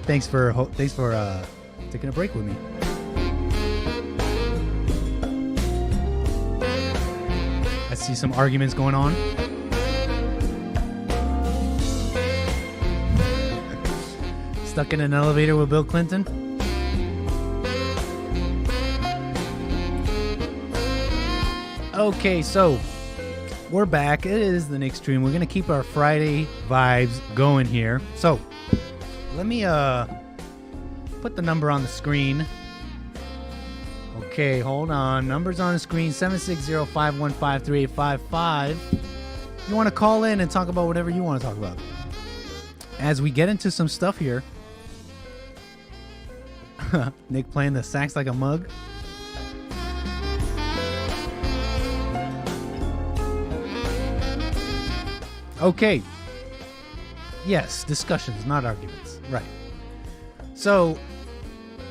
Thanks for taking a break with me. I see some arguments going on. Stuck in an elevator with Bill Clinton. Okay, so we're back. It is the nickstream. We're gonna keep our Friday vibes going here. So let me put the number on the screen. Okay, hold on. Number's on the screen: 760-515-3855. You want to call in and talk about whatever you want to talk about. As we get into some stuff here. Nick playing the sax like a mug. Okay. Yes, discussions, not arguments. Right. So,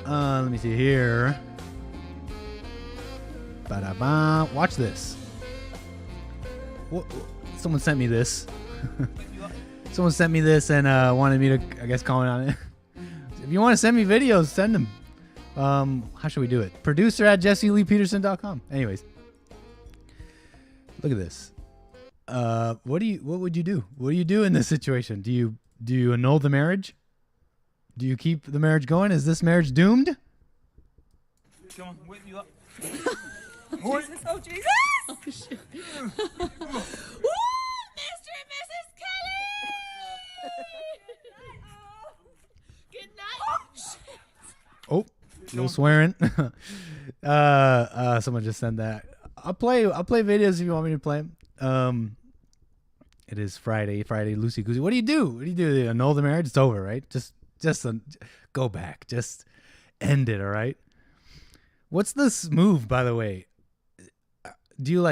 let me see here. Ba-da-ba. Watch this. Someone sent me this. Someone sent me this and wanted me to, I guess, comment on it. If you want to send me videos, send them. How should we do it? Producer@jesseleepeterson.com. Anyways. Look at this. What would you do? What do you do in this situation? Do you annul the marriage? Do you keep the marriage going? Is this marriage doomed? Come on, wake you up. Jesus, oh Jesus! Oh shit. Woo! Mr. and Mrs. Kelly! Good night. Oh shit. Oh, no swearing. Someone just sent that. I'll play videos if you want me to play them. It is Friday, loosey goosey. What do you do? What do you do? Annul the marriage? It's over, right? Just go back. Just end it, all right? What's this move, by the way? Do you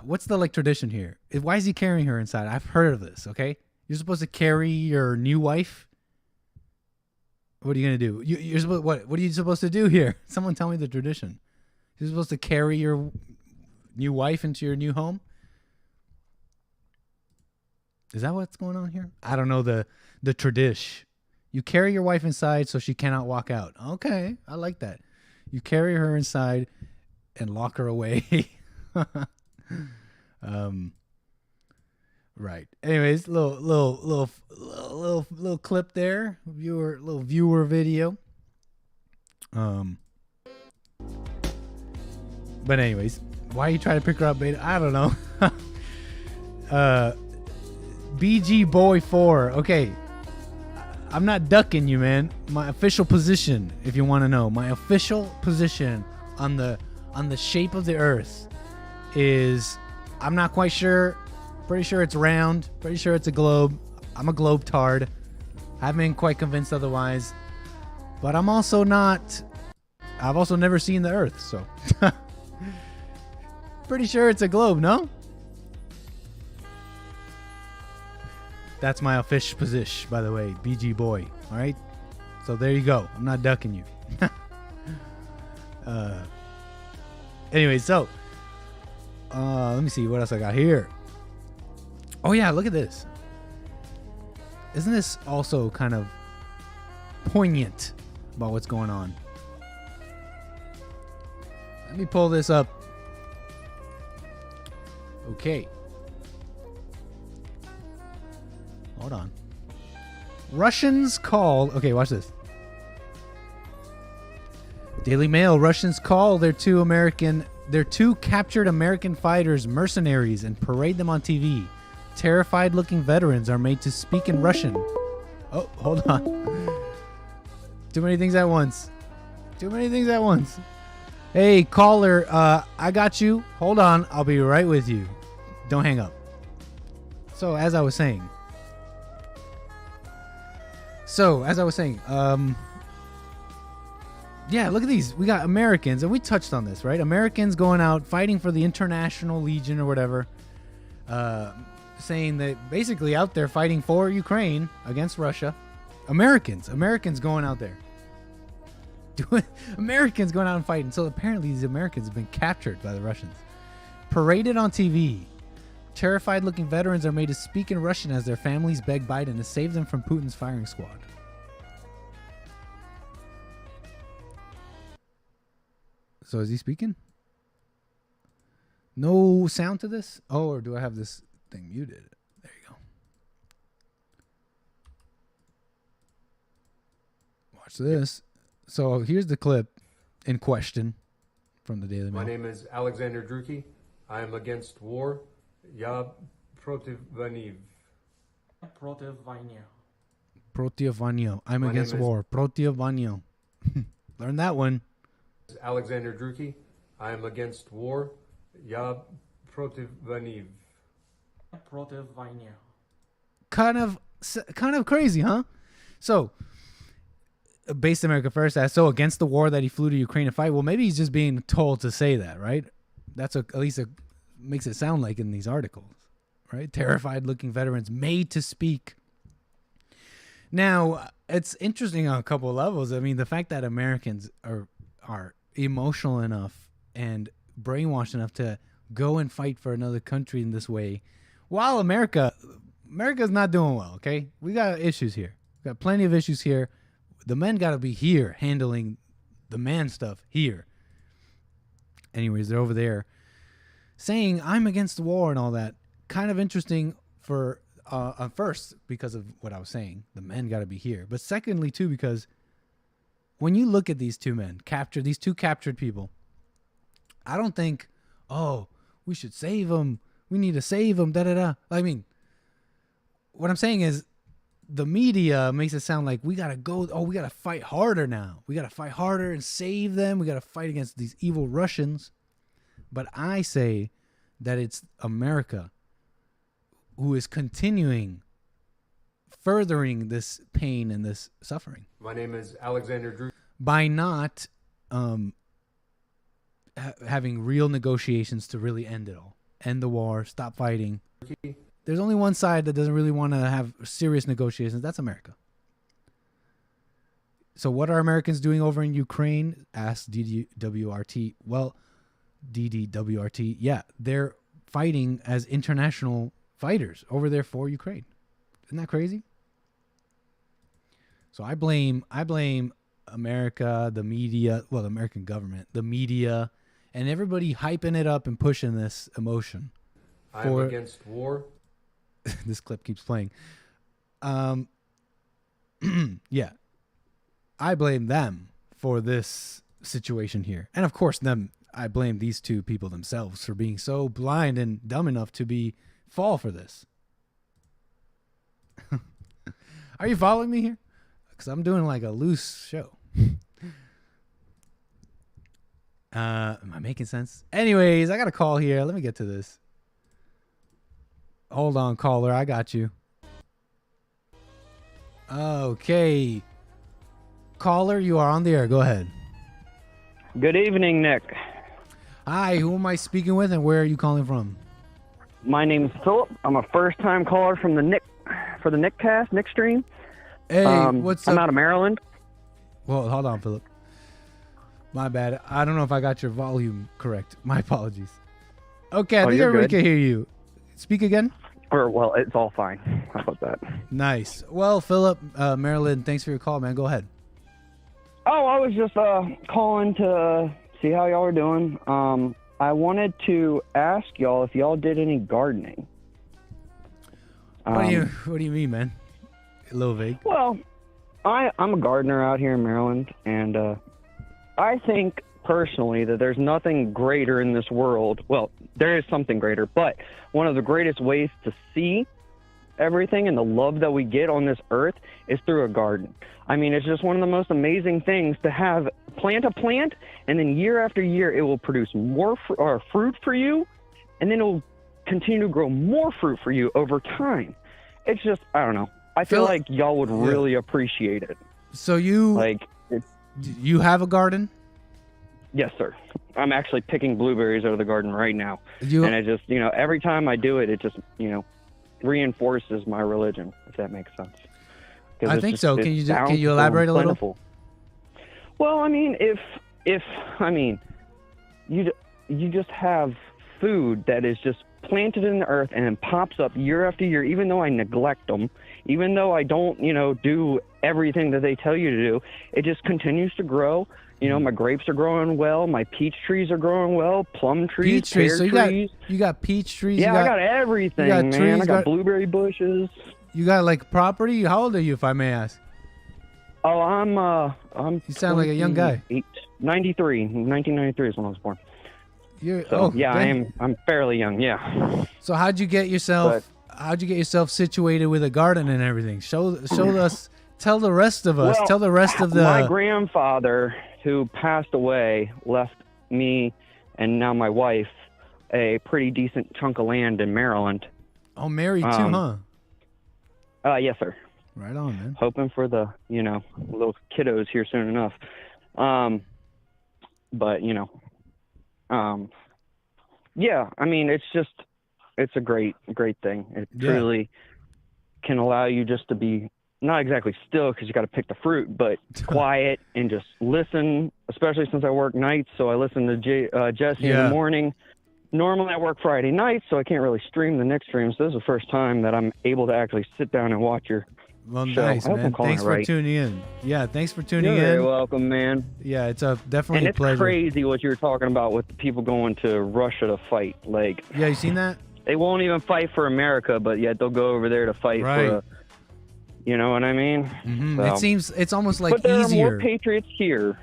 what's the tradition here? Why is he carrying her inside? I've heard of this, okay? You're supposed to carry your new wife? What are you going to do? You're supposed, what are you supposed to do here? Someone tell me the tradition. You're supposed to carry your new wife into your new home? Is that what's going on here? I don't know the tradition. You carry your wife inside so she cannot walk out. Okay, I like that. You carry her inside and lock her away. Right. Anyways, little clip there. Little viewer video. But anyways, why are you trying to pick her up, beta? I don't know. BG Boy 4. Okay. I'm not ducking you, man. My official position, if you want to know, my official position on the shape of the earth is, I'm not quite sure. Pretty sure it's round. Pretty sure it's a globe. I'm a globe-tard. Haven't been quite convinced otherwise. But I'm also not... I've also never seen the earth, so... Pretty sure it's a globe, no? That's my official position, by the way. BG Boy. All right? So there you go. I'm not ducking you. Anyway, so... let me see what else I got here. Oh, yeah. Look at this. Isn't this also kind of poignant about what's going on? Let me pull this up. Okay. Hold on. Russians call... Okay, watch this. Daily Mail. Russians call their two captured American fighters mercenaries and parade them on TV. Terrified looking veterans are made to speak in Russian. Oh, hold on. Too many things at once. Hey, caller, I got you. Hold on. I'll be right with you. Don't hang up. So, as I was saying, yeah, look at these. We got Americans, and we touched on this, right? Americans going out fighting for the International Legion or whatever, saying that basically out there fighting for Ukraine against Russia. Americans going out there. Americans going out and fighting. So apparently these Americans have been captured by the Russians. Paraded on TV. Terrified-looking veterans are made to speak in Russian as their families beg Biden to save them from Putin's firing squad. So is he speaking? No sound to this? Oh, or do I have this thing muted? There you go. Watch this. So here's the clip in question from the Daily Mail. My name is Alexander Druki. I am against war. Я против войны. Против войны. Против войны. I'm My against name is- war. Против войны. Learn that one. Alexander Druki. I am against war. Я против войны. Против войны. Kind of crazy, huh? So, Based America First asked, so against the war that he flew to Ukraine to fight? Well, maybe he's just being told to say that, right? That's at least makes it sound like in these articles, right? Terrified-looking veterans made to speak. Now, it's interesting on a couple of levels. I mean, the fact that Americans are emotional enough and brainwashed enough to go and fight for another country in this way, while America's not doing well, okay? We got issues here. We got plenty of issues here. The men got to be here handling the man stuff here. Anyways, they're over there saying, I'm against the war and all that. Kind of interesting for, first, because of what I was saying. The men got to be here. But secondly, too, because when you look at these two men, these two captured people, I don't think, oh, we should save them. We need to save them, da-da-da. I mean, what I'm saying is, the media makes it sound like we got to fight harder now. We got to fight harder and save them. We got to fight against these evil Russians. But I say that it's America who is continuing, furthering this pain and this suffering. My name is Alexander Druki. By not having real negotiations to really end it all. End the war, stop fighting. There's only one side that doesn't really want to have serious negotiations. That's America. So what are Americans doing over in Ukraine? Asked DDWRT. Well, DDWRT, yeah, they're fighting as international fighters over there for Ukraine. Isn't that crazy? So I blame America, the media, well, the American government, the media, and everybody hyping it up and pushing this emotion. I am against war. This clip keeps playing. Yeah. I blame them for this situation here. And of course, I blame these two people themselves for being so blind and dumb enough to fall for this. Are you following me here? Because I'm doing like a loose show. Am I making sense? Anyways, I got a call here. Let me get to this. Hold on, caller. I got you. Okay. Caller, you are on the air. Go ahead. Good evening, Nick. Hi, who am I speaking with and where are you calling from? My name is Philip. I'm a first-time caller from the Nickcast, nickstream. Hey, what's up? I'm out of Maryland. Well, hold on, Philip. My bad. I don't know if I got your volume correct. My apologies. Okay, I think everybody can hear you. Speak again? Well, it's all fine. How about that? Nice. Well, Philip, Maryland, thanks for your call, man. Go ahead. Oh, I was just calling to see how y'all are doing. I wanted to ask y'all if y'all did any gardening. What do you mean, man? A little vague. Well, I'm a gardener out here in Maryland, and I think personally that there's nothing greater in this world. Well, there is something greater, but one of the greatest ways to see everything and the love that we get on this earth is through a garden. I mean, it's just one of the most amazing things to plant a plant, and then year after year it will produce more fruit for you, and then it will continue to grow more fruit for you over time. It's just, I don't know. I feel like y'all would really appreciate it. So you have a garden? Yes, sir. I'm actually picking blueberries out of the garden right now. And I just, every time I do it, it just, reinforces my religion, if that makes sense. I think so. Can you elaborate a little? Well, I mean, if you just have food that is just planted in the earth and then pops up year after year, even though I neglect them, even though I don't, do everything that they tell you to do, it just continues to grow. My grapes are growing well, my peach trees are growing well, plum trees, Peach trees. pear So trees. you got peach trees. Yeah, I got everything, man. trees, I got blueberry bushes. You got like property. How old are you, if I may ask? Oh, I'm You sound like a young guy. 93. 1993 is when I was born. So I'm fairly young. Yeah. So how'd you get yourself situated with a garden and everything? Show us. Tell the rest of us. Well, tell the rest of the. My grandfather, who passed away, left me and now my wife a pretty decent chunk of land in Maryland. Oh, married too, huh? Yes, sir. Right on, man. Hoping for the, little kiddos here soon enough. But, yeah, I mean, it's a great thing. It truly can allow you just to be not exactly still because you got to pick the fruit, but quiet and just listen, especially since I work nights. So I listen to Jesse in the morning. Normally I work Friday nights, so I can't really stream the nickstream. So this is the first time that I'm able to actually sit down and watch your Well, show. nice, man. Thanks for tuning in. Yeah, thanks for tuning You're in. very welcome, man. Yeah, it's definitely and a it's pleasure. crazy what you were talking about with the people going to Russia to fight. Like, yeah, you seen that? They won't even fight for America, but yet they'll go over there to fight for. You know what I mean? Mm-hmm. So. It's almost like but there easier. are more patriots here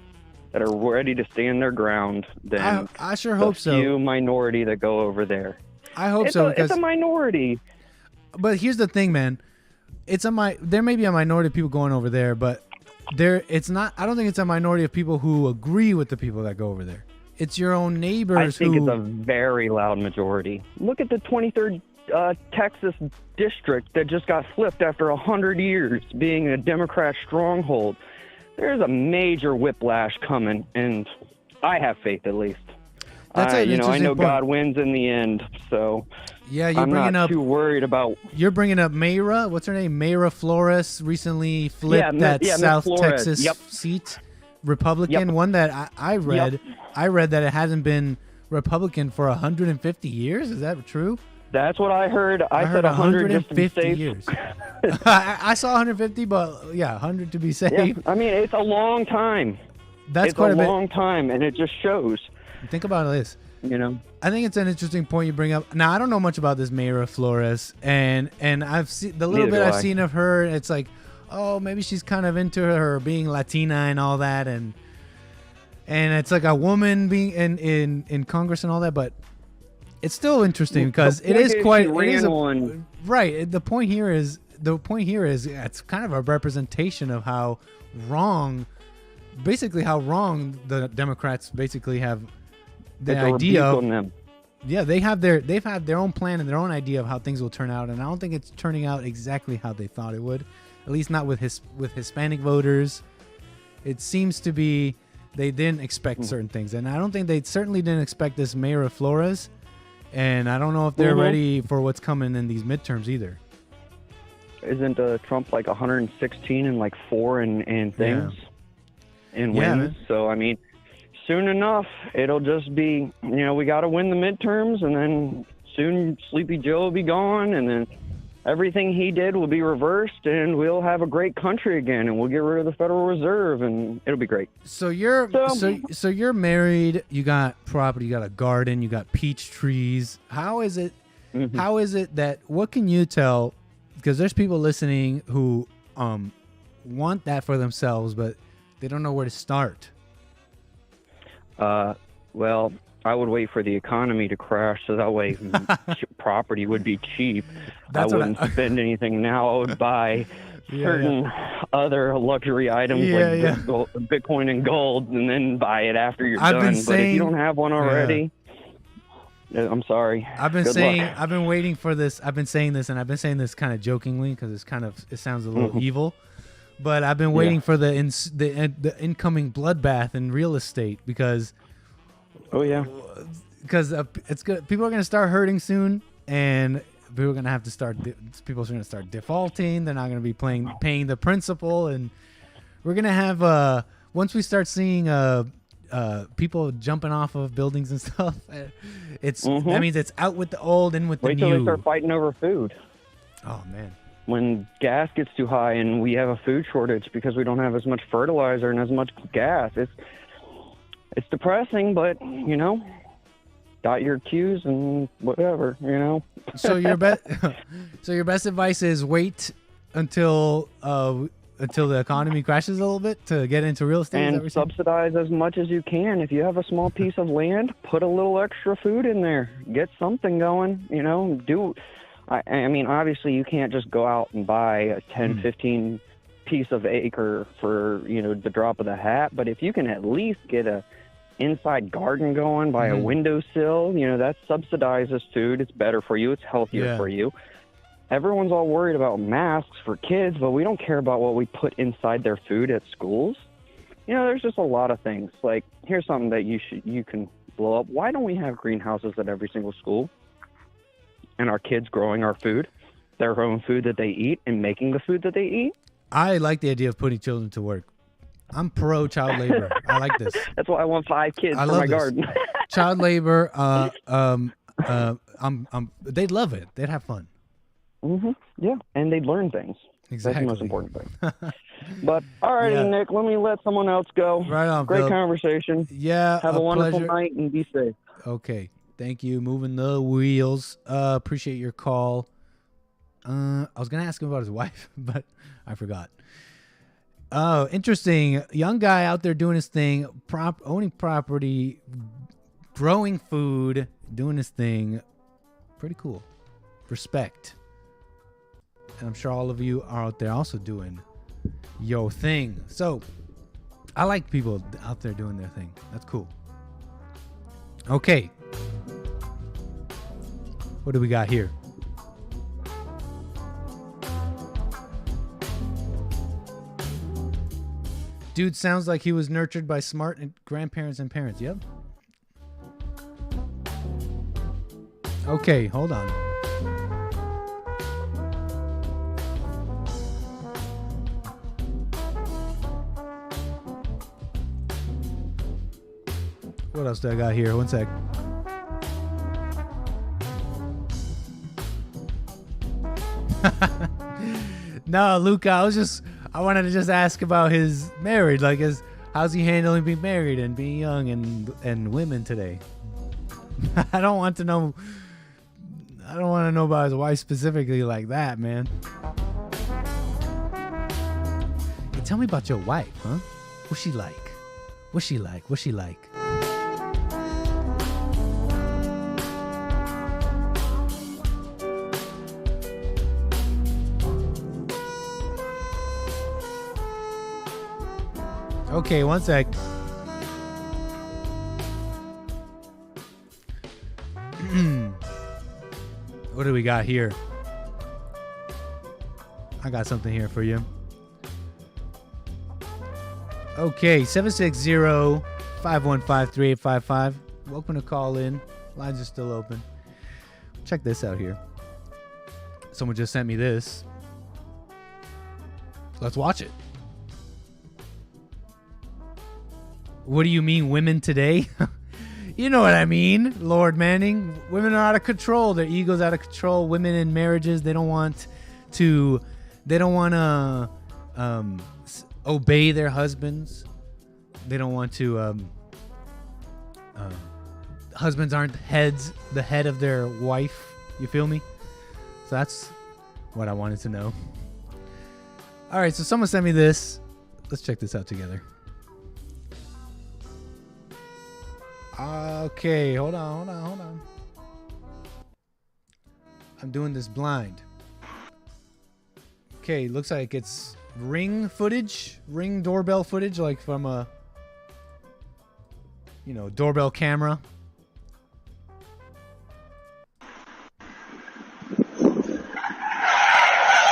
that are ready to stand their ground than I sure hope so. The few minority that go over there. I hope so. It's a minority. But here's the thing, man. There may be a minority of people going over there, but it's not. I don't think it's a minority of people who agree with the people that go over there. It's your own neighbors. I think it's a very loud majority. Look at the 23rd Texas district that just got flipped after 100 years being a Democrat stronghold. There's a major whiplash coming, and I have faith at least. That's I know point. God wins in the end, so yeah, I'm not too worried about. You're bringing up Mayra. What's her name? Mayra Flores recently flipped that South Texas seat, Republican. One that I read. Yep. I read that it hasn't been Republican for 150 years. Is that true? That's what I heard. I said 100 just to be safe. Years. I saw 150, but yeah, 100 to be safe. Yeah, I mean, it's a long time. That's it's quite a bit. long time, and it just shows. Think about this. I think it's an interesting point you bring up. Now, I don't know much about this Mayra Flores, and I've seen the little bit I've seen of her. It's like, oh, maybe she's kind of into her being Latina and all that, and it's like a woman being in Congress and all that, but it's still interesting because it is quite right. The point here is it's kind of a representation of how wrong the Democrats basically have the idea of them. Yeah, they've had their own plan and their own idea of how things will turn out, and I don't think it's turning out exactly how they thought it would. At least not with Hispanic voters. It seems to be they didn't expect certain things, and I don't think they certainly didn't expect this Mayra Flores. And I don't know if they're ready for what's coming in these midterms either. Isn't Trump like 116 and like 4 and things and wins? So, I mean, soon enough, it'll just be, we got to win the midterms, and then soon Sleepy Joe will be gone, and then everything he did will be reversed, and we'll have a great country again, and we'll get rid of the Federal Reserve, and it'll be great. So you're married, you got property, you got a garden, you got peach trees. How is it? Mm-hmm. How is it that? What can you tell? Because there's people listening who want that for themselves, but they don't know where to start. Well, I would wait for the economy to crash so that way property would be cheap. I wouldn't spend anything now. I would buy certain other luxury items Bitcoin and gold, and then buy it after you're done. But if you don't have one already, I'm sorry. I've been waiting for this. I've been saying this, and I've been saying this kind of jokingly because it sounds a little evil. But I've been waiting for the incoming bloodbath in real estate because. Oh yeah. Because it's good. People are going to start hurting soon, and people are going to have to start. People are going to start defaulting. They're not going to be paying the principal, and we're going to have once we start seeing people jumping off of buildings and stuff. It's Mhm. that means it's out with the old and with Wait the till new. they start fighting over food. Oh man. When gas gets too high and we have a food shortage because we don't have as much fertilizer and as much gas, it's depressing, but dot your Q's and whatever, So your best advice is wait until the economy crashes a little bit to get into real estate. Is that what And you're saying? subsidize as much as you can. If you have a small piece of land, put a little extra food in there. Get something going, I mean, obviously you can't just go out and buy a 10, 15 piece of acre for, the drop of the hat. But if you can at least get a inside garden going by a windowsill, that subsidizes food. It's better for you. It's healthier for you. Everyone's all worried about masks for kids, but we don't care about what we put inside their food at schools. There's just a lot of things. Like, here's something that you can blow up. Why don't we have greenhouses at every single school? And our kids growing our food, their own food that they eat, and making the food that they eat. I like the idea of putting children to work. I'm pro child labor. I like this. That's why I want 5 kids I for love my this. garden. Child labor. They'd love it. They'd have fun. Yeah, and they'd learn things. Exactly. That's the most important thing. But all right, Yeah. Nick, let me let someone else go. Right on, Great Phil. conversation. Yeah. Have a wonderful pleasure. night and be safe. Okay. Thank you. Moving the wheels. Appreciate your call. I was gonna ask him about his wife, but I forgot. Oh, interesting. Young guy out there doing his thing, owning property, growing food, doing his thing. Pretty cool. Respect. And I'm sure all of you are out there also doing your thing. So I like people out there doing their thing. That's cool. Okay. What do we got here? Dude sounds like he was nurtured by smart grandparents and parents. Yep. Okay, hold on. What else do I got here? One sec. No, Luca, I wanted to just ask about his marriage. Like, how's he handling being married and being young and women today? I don't want to know about his wife specifically like that, man. Hey, tell me about your wife, huh? What's she like? What's she like? What's she like? Okay, one sec. What do we got here? I got something here for you. Okay, 760-515-3855. Welcome to call in. Lines are still open. Check this out here. Someone just sent me this. Let's watch it. What do you mean, women today? You know what I mean, Lord Manning. Women are out of control. Their ego's out of control. Women in marriages, they don't want to obey their husbands. They don't want to. Husbands aren't the head of their wife. You feel me? So that's what I wanted to know. All right, so someone sent me this. Let's check this out together. Okay, hold on. I'm doing this blind. Okay, looks like it's ring doorbell footage, like from a, doorbell camera.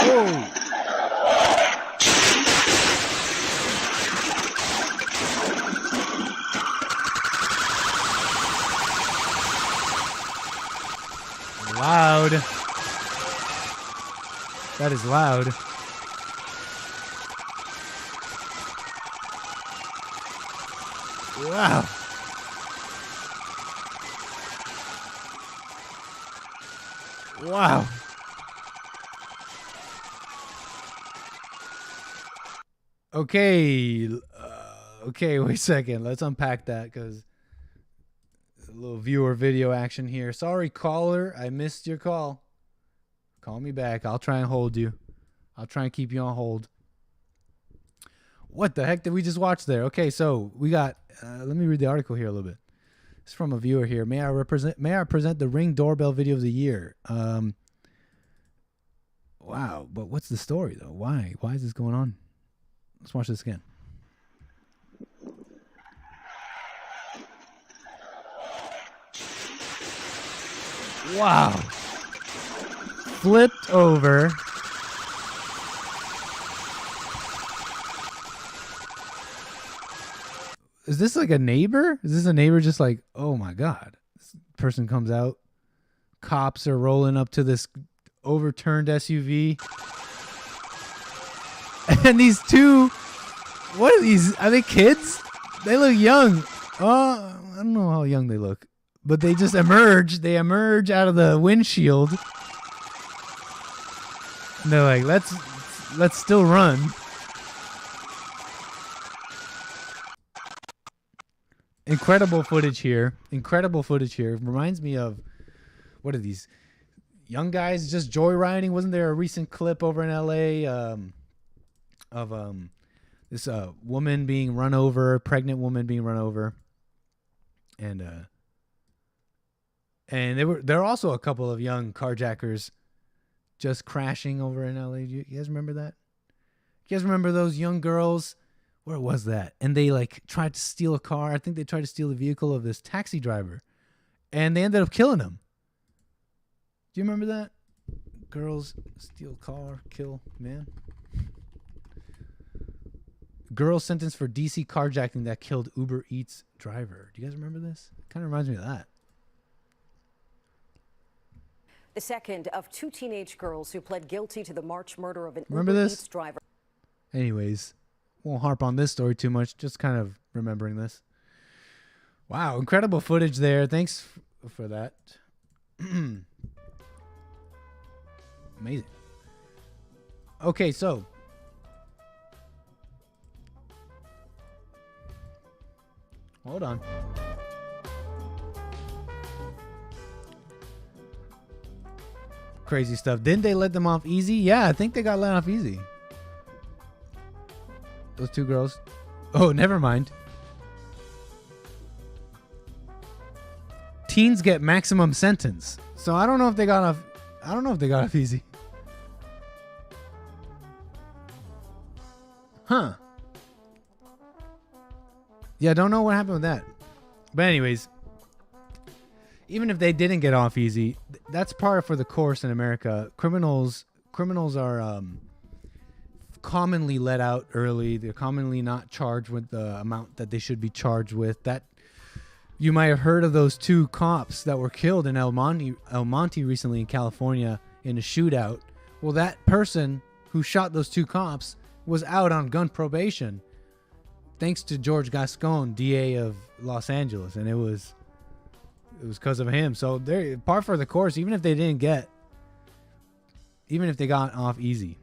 Whoa! Loud. That is loud. Wow. Wow. Okay. Okay, wait a second. Let's unpack that because a little viewer video action here. Sorry, caller. I missed your call. Call me back. I'll try and hold you. I'll try and keep you on hold. What the heck did we just watch there? Okay, so we got, let me read the article here a little bit. It's from a viewer here. May I present the Ring doorbell video of the year? Wow, but what's the story though? Why is this going on? Let's watch this again. Wow. Flipped over. Is this like a neighbor? Is this a neighbor just like, oh my God. This person comes out. Cops are rolling up to this overturned SUV. And these two, what are these? Are they kids? They look young. I don't know how young they look. But they just emerge. They emerge out of the windshield. And they're like, let's still run. Incredible footage here. Incredible footage here. Reminds me of, what are these? Young guys just joyriding. Wasn't there a recent clip over in LA of this woman being run over, pregnant woman being run over. And there were also a couple of young carjackers just crashing over in LA. You guys remember that? You guys remember those young girls? Where was that? And they like tried to steal a car. I think they tried to steal the vehicle of this taxi driver. And they ended up killing him. Do you remember that? Girls steal car, kill man. Girl sentenced for DC carjacking that killed Uber Eats driver. Do you guys remember this? Kind of reminds me of that. The second of two teenage girls who pled guilty to the March murder of an Remember Uber this? Eats driver. Anyways, won't harp on this story too much. Just kind of remembering this. Wow, incredible footage there. Thanks for that. Amazing. Okay, so hold on. Crazy stuff. Didn't they let them off easy? Yeah, I think they got let off easy. Those two girls. Oh, never mind. Teens get maximum sentence. So I don't know if they got off. I don't know if they got off easy. Huh. Yeah, I don't know what happened with that. But anyways, even if they didn't get off easy, that's par for the course in America. Criminals are commonly let out early. They're commonly not charged with the amount that they should be charged with. That you might have heard of those two cops that were killed in El Monte recently in California in a shootout. Well, that person who shot those two cops was out on gun probation thanks to George Gascon, DA of Los Angeles, and it was because of him. So they're par for the course, even if they got off easy.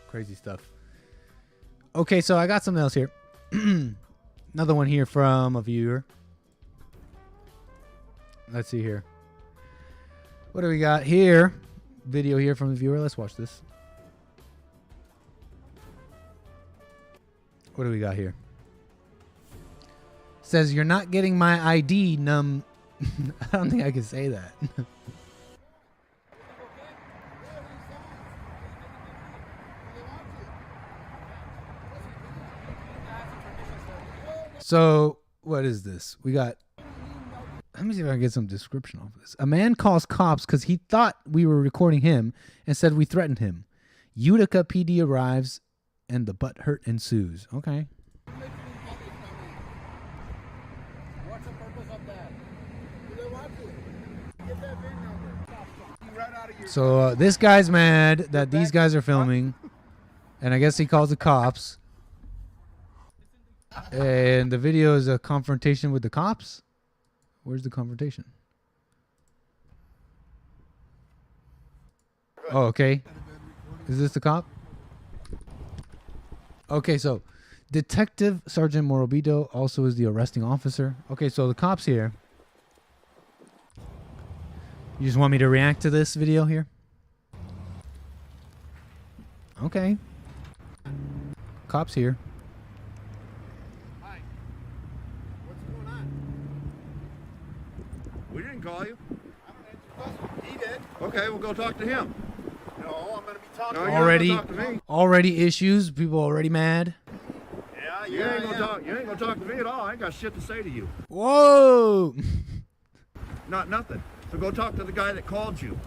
Crazy stuff. Okay, so I got something else here. Another one here from a viewer. Let's see here. What do we got here? Video here from the viewer. Let's watch this. What do we got here? Says, you're not getting my ID, num. I don't think I can say that. So, what is this? We got... Let me see if I can get some description off of this. A man calls cops because he thought we were recording him and said we threatened him. Utica PD arrives and the butt hurt ensues. Okay. What's the purpose of that? Do they want to? Get that VIN number. Right out of your So this guy's mad that these guys are filming, and I guess he calls the cops. And the video is a confrontation with the cops. Where's the confrontation? Oh, okay. Is this the cop? Okay, so Detective Sergeant Morobito also is the arresting officer. Okay, so the cop's here. You just want me to react to this video here? Okay. Cop's here. Hi. What's going on? We didn't call you. I don't answer questions. He did. Okay, we'll go talk to him. No, I'm going to be talking. No, you're not gonna Already, talk to me. already issues. People already mad. Yeah, You ain't gonna talk. You ain't gonna talk to me at all. I ain't got shit to say to you. Whoa! Not nothing. So go talk to the guy that called you.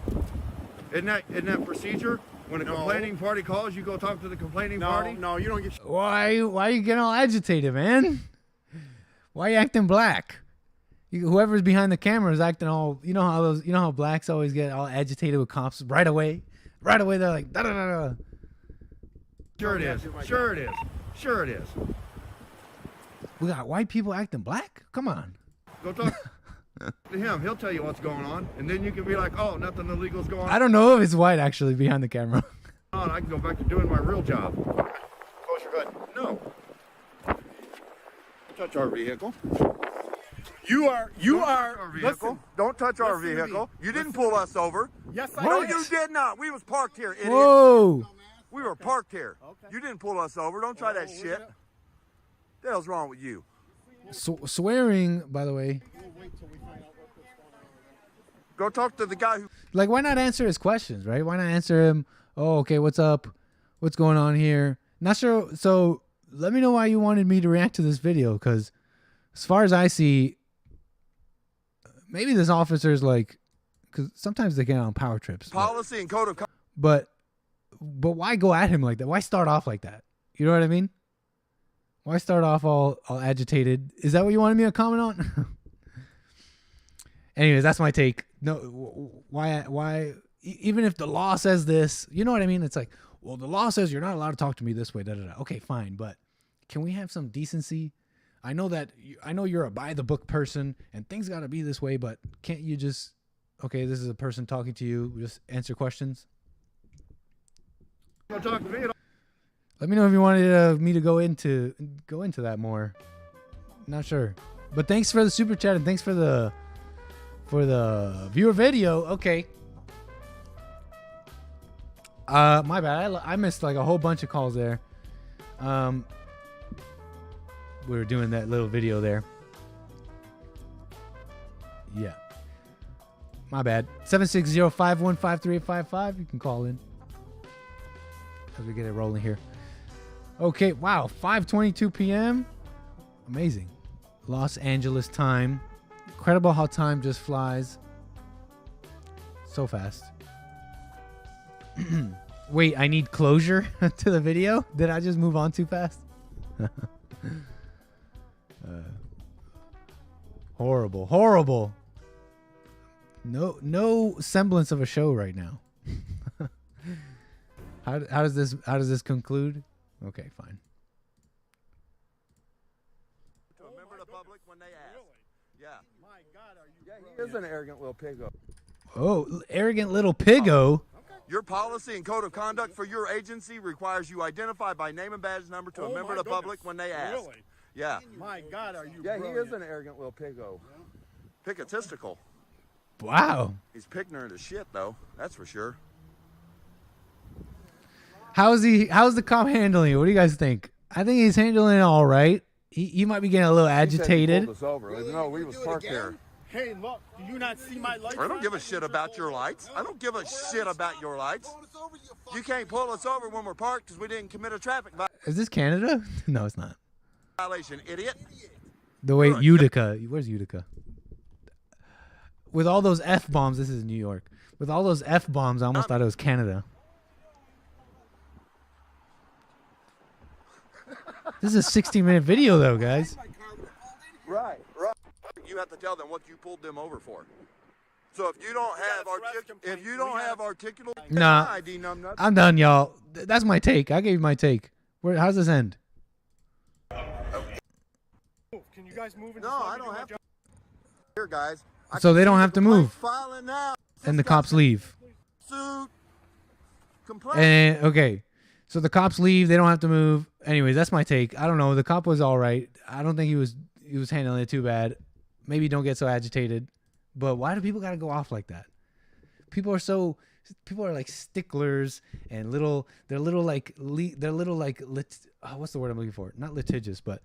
Isn't that procedure? When a complaining party calls, you go talk to the complaining party. No, you don't get. Why you getting all agitated, man? Why you acting black? Whoever's behind the camera is acting all. You know how blacks always get all agitated with cops right away. Right away, they're like da da da da. Sure it is. Sure it is. Sure it is. We got white people acting black. Come on. Go talk to him. He'll tell you what's going on, and then you can be like, "Oh, nothing illegal's going on." I don't know if it's white actually behind the camera. I can go back to doing my real job. Close your hood. No. Touch our vehicle. You are. Our vehicle. Listen. Don't touch our Listen to me. vehicle. You didn't pull us over. Yes, I No, did. you did not. We was parked here, idiot. Whoa! We were parked here. You didn't pull us over. Don't try that shit. The hell's wrong with you? Swearing, by the way. Go talk to the guy who. Like, why not answer his questions, right? Why not answer him? Oh, okay, what's up? What's going on here? Not sure. So let me know why you wanted me to react to this video, because as far as I see, maybe this officer's like, because sometimes they get on power trips. Policy and code of. But why go at him like that? Why start off like that? You know what I mean? Why start off all agitated? Is that what you wanted me to comment on? Anyways, that's my take. No, why? Even if the law says this, you know what I mean? It's like, well, the law says you're not allowed to talk to me this way. Da da da. Okay, fine, but can we have some decency? I know you're a by the book person, and things got to be this way. But can't you just? Okay, this is a person talking to you. Just answer questions. Go talk to me. Let me know if you wanted me to go into that more. Not sure, but thanks for the super chat and thanks for the viewer video. Okay. My bad. I missed like a whole bunch of calls there. We were doing that little video there. Yeah. My bad. 760-515-3855. You can call in as we get it rolling here. Okay, wow, 5:22 p.m. Amazing. Los Angeles time. Incredible how time just flies. So fast. Wait, I need closure to the video? Did I just move on too fast? Horrible, horrible. No semblance of a show right now. How does this conclude? Okay, fine. To a member of the public when they ask. Yeah. My God, are you? Yeah, he is an arrogant little piggo. Oh, arrogant little piggo. Your policy and code of conduct for your agency requires you identify by name and badge number to a member of the public when they ask. Really? Yeah. My God, are you? Yeah, brilliant. he is an arrogant little piggo. Pigotistical. Wow. He's ignorant as shit, though. That's for sure. How's the cop handling it? What do you guys think? I think he's handling it all right. He might be getting a little agitated. He pulled us over. No, we was parked there. Hey, look, do you not see my lights? I don't give a shit about your lights. I don't give a shit about your lights. You can't pull us over when we're parked because we didn't commit a traffic Is this Canada? No, it's not. violation, idiot. The way Utica. Where's Utica? With all those F-bombs, this is New York. With all those F-bombs, I almost thought it was Canada. This is a 60-minute video, though, guys. Right. You have to tell them what you pulled them over for. So if you don't have articulate Nah, ID number, I'm done, y'all. That's my take. I gave you my take. How's this end? Can you guys move? No, I don't have to. Here, guys. So they don't have to move. Filing now. And the cops leave. Suit. Complaint. And okay, so the cops leave. They don't have to move. Anyways, that's my take. I don't know. The cop was all right. I don't think he was handling it too bad. Maybe don't get so agitated. But why do people gotta go off like that? People are like sticklers and they're little like what's the word I'm looking for? Not litigious, but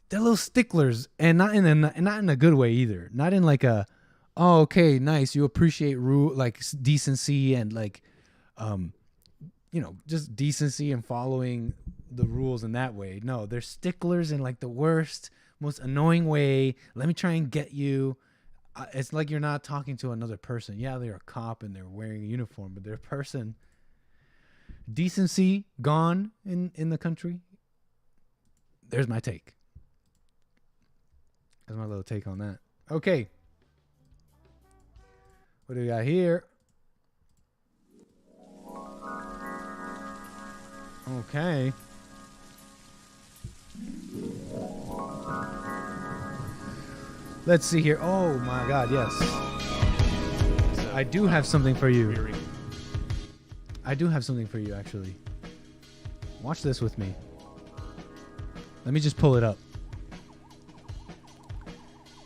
they're little sticklers, and not in a good way either. Not in like a, oh, okay, nice, you appreciate like decency and like just decency and following the rules in that way. No, they're sticklers in like the worst, most annoying way. Let me try and get you. It's like you're not talking to another person. Yeah, they're a cop and they're wearing a uniform, but they're a person. Decency gone in the country. There's my take. That's my little take on that. Okay. What do we got here? Okay. Let's see here. Oh my God, yes. I do have something for you. I do have something for you, actually. Watch this with me. Let me just pull it up.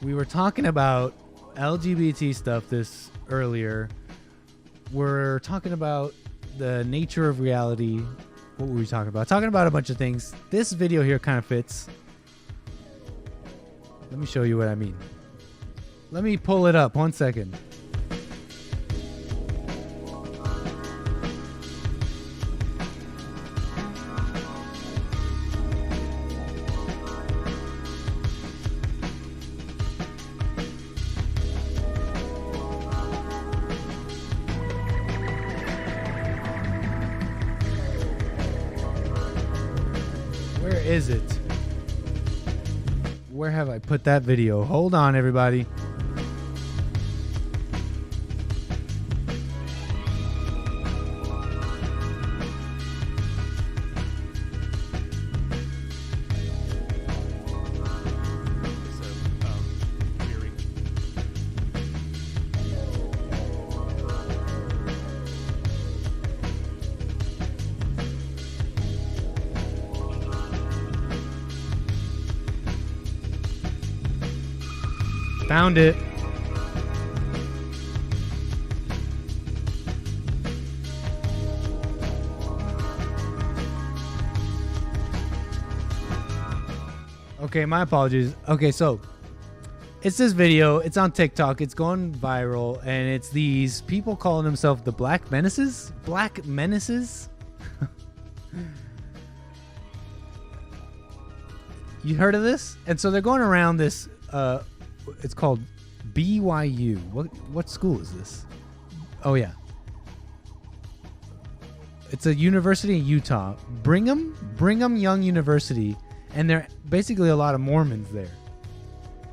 We were talking about LGBT stuff this earlier. We're talking about the nature of reality. What were we talking about? Talking about a bunch of things. This video here kind of fits. Let me show you what I mean. Let me pull it up. 1 second. Where is it? Where have I put that video? Hold on, everybody. Found it. Okay, my apologies. Okay, so it's this video. It's on TikTok. It's going viral, and it's these people calling themselves the Black Menaces. Black Menaces. You heard of this? And so they're going around this. It's called BYU. What school is this? Oh yeah. It's a university in Utah. Brigham Young University, and there are basically a lot of Mormons there.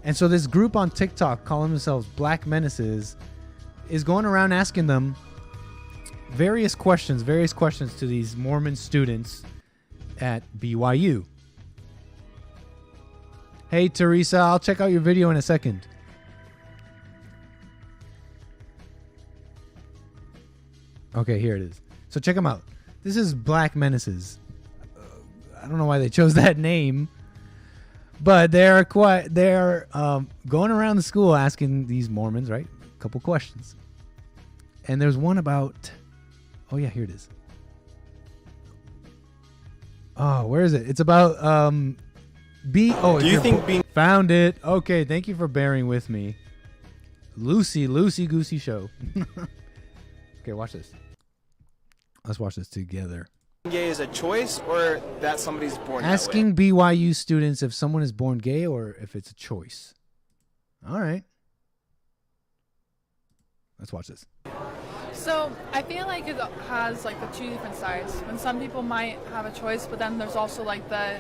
And so this group on TikTok calling themselves Black Menaces is going around asking them various questions to these Mormon students at BYU. Hey, Teresa, I'll check out your video in a second. Okay, here it is. So check them out. This is Black Menaces. I don't know why they chose that name, but they're going around the school asking these Mormons, right, a couple questions. And there's one about, oh yeah, here it is. Oh, where is it? It's about do you think being found it? Okay, thank you for bearing with me. Loosey Goosey show. Okay, watch this. Let's watch this together. Gay is a choice, or that somebody's born asking that way? BYU students if someone is born gay or if it's a choice. All right. Let's watch this. So I feel like it has like the two different sides. When some people might have a choice, but then there's also like the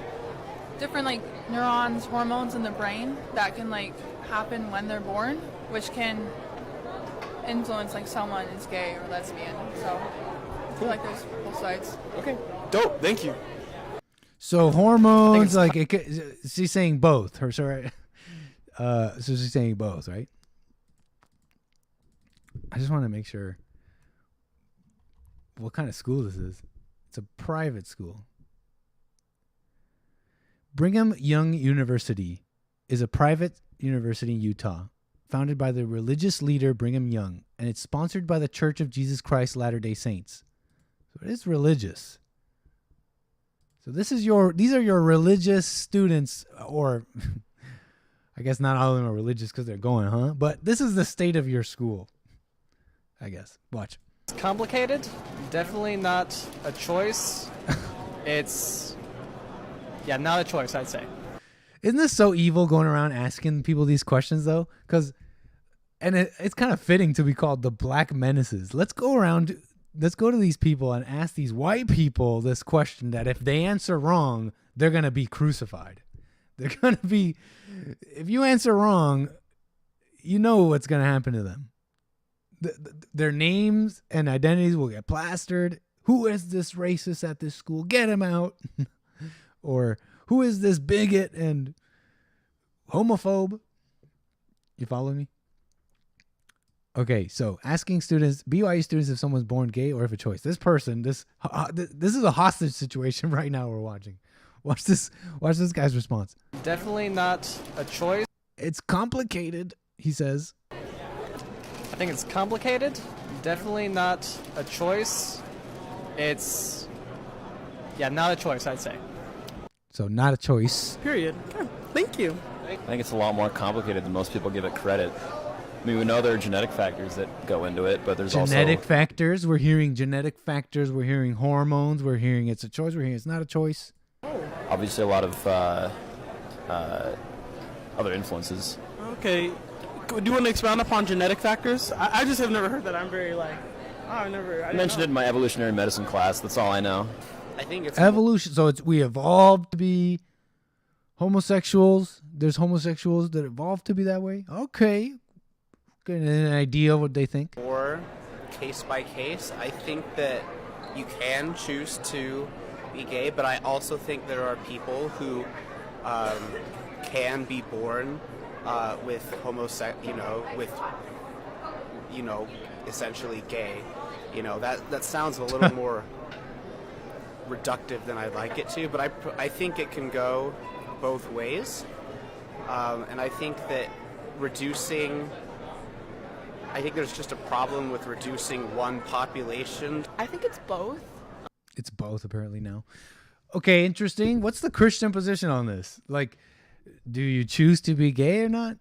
different like neurons, hormones in the brain that can like happen when they're born, which can influence like someone is gay or lesbian. So I feel like there's both sides. Okay, dope. Thank you. So hormones, like she's saying both. Her sorry. So she's saying both, right? I just want to make sure what kind of school this is. It's a private school. Brigham Young University is a private university in Utah, founded by the religious leader Brigham Young, and it's sponsored by the Church of Jesus Christ Latter-day Saints. So it is religious. So these are your religious students, or I guess not all of them are religious because they're going, huh? But this is the state of your school, I guess. Watch. It's complicated. Definitely not a choice. It's, yeah, not a choice, I'd say. Isn't this so evil going around asking people these questions, though? And it's kind of fitting to be called the Black Menaces. Let's go to these people and ask these white people this question that if they answer wrong, they're going to be crucified. They're going to be, if you answer wrong, you know what's going to happen to them. Their names and identities will get plastered. Who is this racist at this school? Get him out. Or who is this bigot and homophobe? You follow me? Okay, so asking students, BYU students, if someone's born gay or if a choice. This person, this is a hostage situation right now we're watching. Watch this guy's response. Definitely not a choice. It's complicated, he says. I think it's complicated. Definitely not a choice. It's, yeah, not a choice, I'd say. So not a choice. Period. Thank you. I think it's a lot more complicated than most people give it credit. I mean, we know there are genetic factors that go into it, but there's genetic factors. We're hearing genetic factors. We're hearing hormones. We're hearing it's a choice. We're hearing it's not a choice. Obviously a lot of other influences. Okay. Do you want to expound upon genetic factors? I just have never heard that. I'm very like, I mentioned it in my evolutionary medicine class. That's all I know. I think it's evolution. So we evolved to be homosexuals. There's homosexuals that evolved to be that way. Okay. Getting an idea of what they think. Or case by case. I think that you can choose to be gay, but I also think there are people who can be born with essentially gay. That sounds a little more reductive than I'd like it to, but I think it can go both ways, and I think that I think there's just a problem with reducing one population. I think it's both. It's both apparently now. Okay, interesting. What's the Christian position on this? Like, do you choose to be gay or not?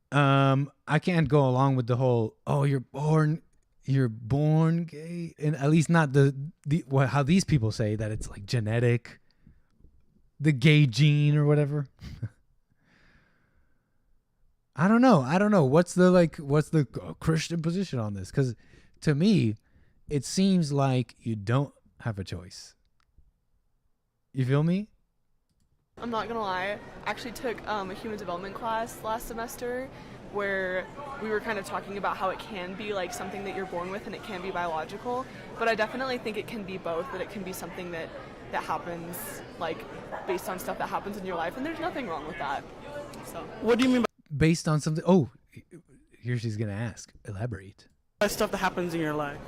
I can't go along with the whole, you're born gay, and at least not how these people say that it's like genetic, the gay gene or whatever. I don't know. What's the Christian position on this? Because to me, it seems like you don't have a choice. You feel me? I'm not gonna lie. I actually took a human development class last semester where we were kind of talking about how it can be like something that you're born with and it can be biological, but I definitely think it can be both, that it can be something that happens like based on stuff that happens in your life, and there's nothing wrong with that. So what do you mean based on something? Oh, here she's gonna ask. Elaborate. by stuff that happens in your life?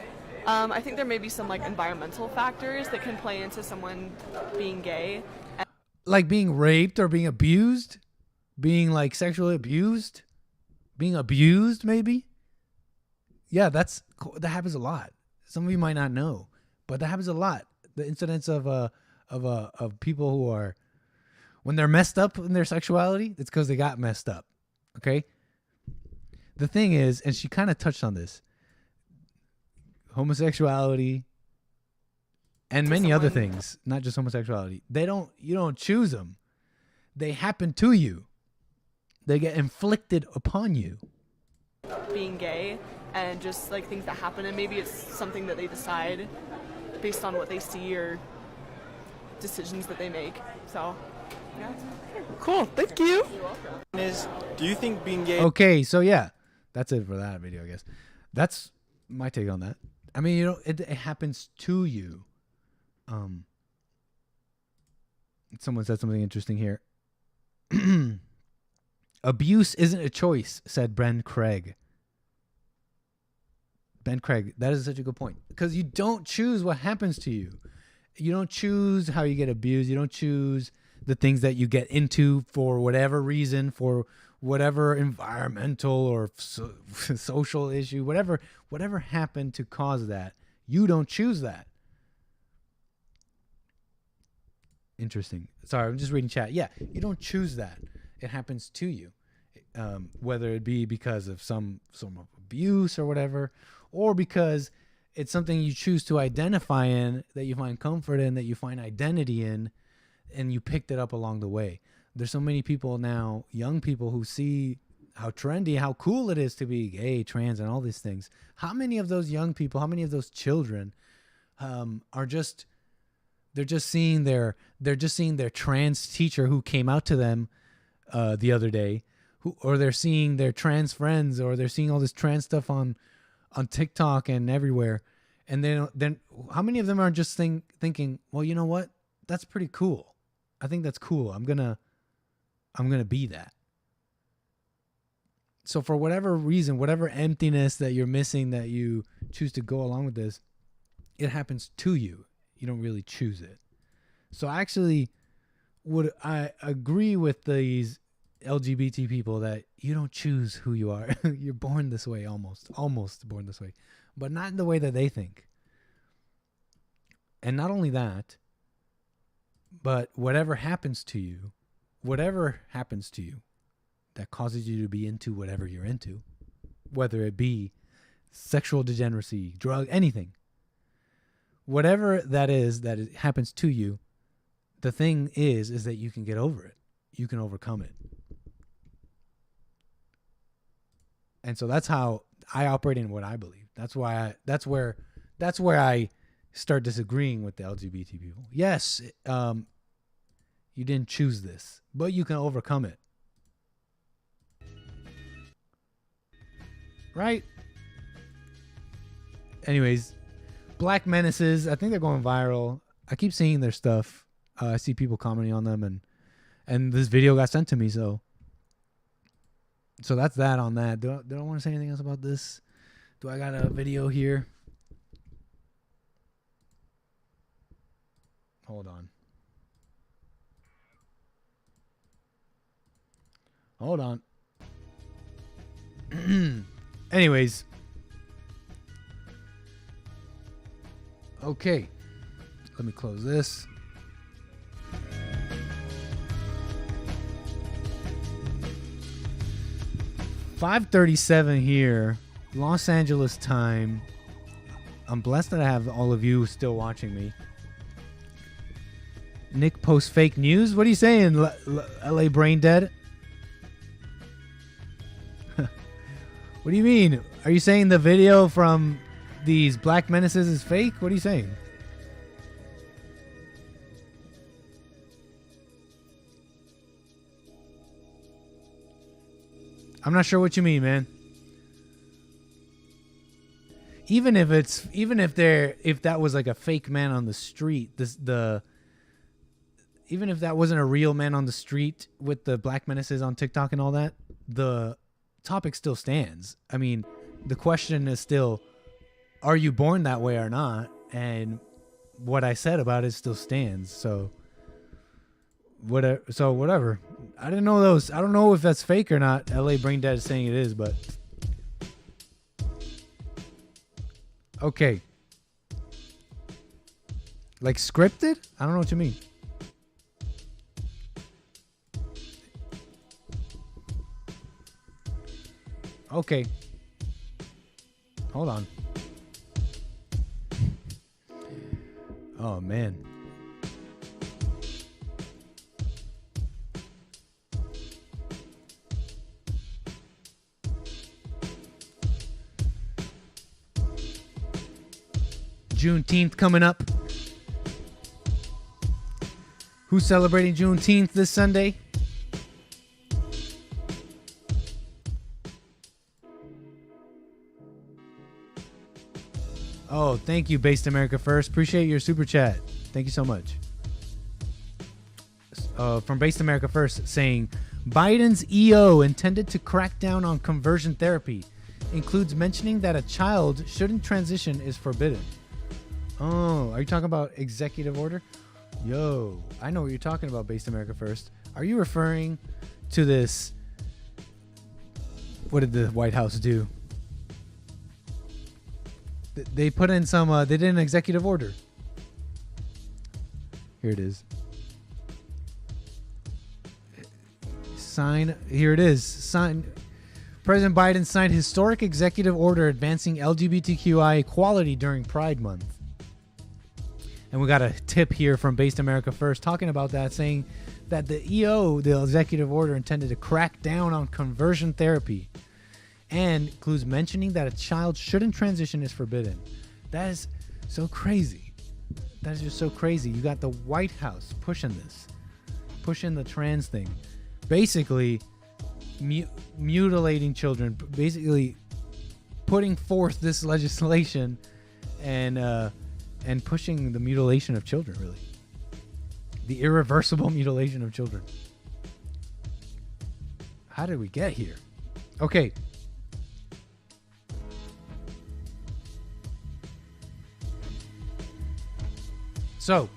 I think there may be some like environmental factors that can play into someone being gay. Like being raped or being abused? Being like sexually abused? Being abused maybe? Yeah, that happens a lot. Some of you might not know, but that happens a lot. The incidents of people who are, when they're messed up in their sexuality, it's because they got messed up. Okay? The thing is, and she kind of touched on this, homosexuality and many other things, not just homosexuality. You don't choose them. They happen to you. They get inflicted upon you. Being gay and just like things that happen, and maybe it's something that they decide based on what they see or decisions that they make. So, yeah. Cool. Thank you. You're welcome. Do you think being gay? Okay, so yeah, that's it for that video, I guess. That's my take on that. I mean, it happens to you. Someone said something interesting here. Abuse isn't a choice, said Ben Craig. Ben Craig, that is such a good point. Because you don't choose what happens to you. You don't choose how you get abused. You don't choose the things that you get into for whatever reason, for whatever environmental or social issue, whatever happened to cause that. You don't choose that. Interesting. Sorry, I'm just reading chat. Yeah, you don't choose that. It happens to you. Whether it be because of some abuse or whatever, or because it's something you choose to identify in, that you find comfort in, that you find identity in, and you picked it up along the way. There's so many people now, young people, who see how trendy, how cool it is to be gay, trans, and all these things. How many of those young people, how many of those children are just, they're just seeing their trans teacher who came out to them the other day, or they're seeing their trans friends, or they're seeing all this trans stuff on TikTok and everywhere. And then how many of them are just thinking, well, you know what? That's pretty cool. I think that's cool. I'm gonna be that. So for whatever reason, whatever emptiness that you're missing, that you choose to go along with this, it happens to you. You don't really choose it. So actually, I agree with these LGBT people that you don't choose who you are. You're born this way, almost born this way, but not in the way that they think. And not only that, but whatever happens to you that causes you to be into whatever you're into, whether it be sexual degeneracy, drug, anything, whatever that is that happens to you, the thing is that you can get over it. You can overcome it. And so that's how I operate in what I believe. That's where I start disagreeing with the LGBT people. Yes, you didn't choose this, but you can overcome it. Right? Anyways, Black Menaces, I think they're going viral. I keep seeing their stuff. I see people commenting on them, and this video got sent to me, so that's that on that. Do I want to say anything else about this? Do I got a video here? Hold on. Anyways. Okay. Let me close this. $5:37 here, Los Angeles time. I'm blessed that I have all of you still watching me. Nick posts fake news. What are you saying, LA Brain Dead? What do you mean? Are you saying the video from these Black Menaces is fake? What are you saying? I'm not sure what you mean, man. Even if that was like a fake man on the street, even if that wasn't a real man on the street with the Black Menaces on TikTok and all that, the topic still stands. I mean, the question is still, are you born that way or not? And what I said about it still stands. So whatever. I didn't know those. I don't know if that's fake or not. LA Brain Dead is saying it is, but okay. Like scripted? I don't know what you mean. Okay. Hold on. Oh, man. Juneteenth coming up. Who's celebrating Juneteenth this Sunday? Oh, thank you, Based America First. Appreciate your super chat. Thank you so much. from Based America First saying Biden's EO intended to crack down on conversion therapy includes mentioning that a child shouldn't transition is forbidden. Oh, are you talking about executive order? Yo, I know what you're talking about, Based America First. Are you referring to this? What did the White House do? They put in some, they did an executive order. Here it is. Here it is. President Biden signed historic executive order advancing LGBTQI equality during Pride Month. And we got a tip here from Based America First talking about that, saying that the EO, the executive order, intended to crack down on conversion therapy and includes mentioning that a child shouldn't transition is forbidden. That is so crazy. That is just so crazy. You got the White House pushing this, pushing the trans thing. Basically mutilating children, basically putting forth this legislation and pushing the mutilation of children, really. The irreversible mutilation of children. How did we get here? Okay. So,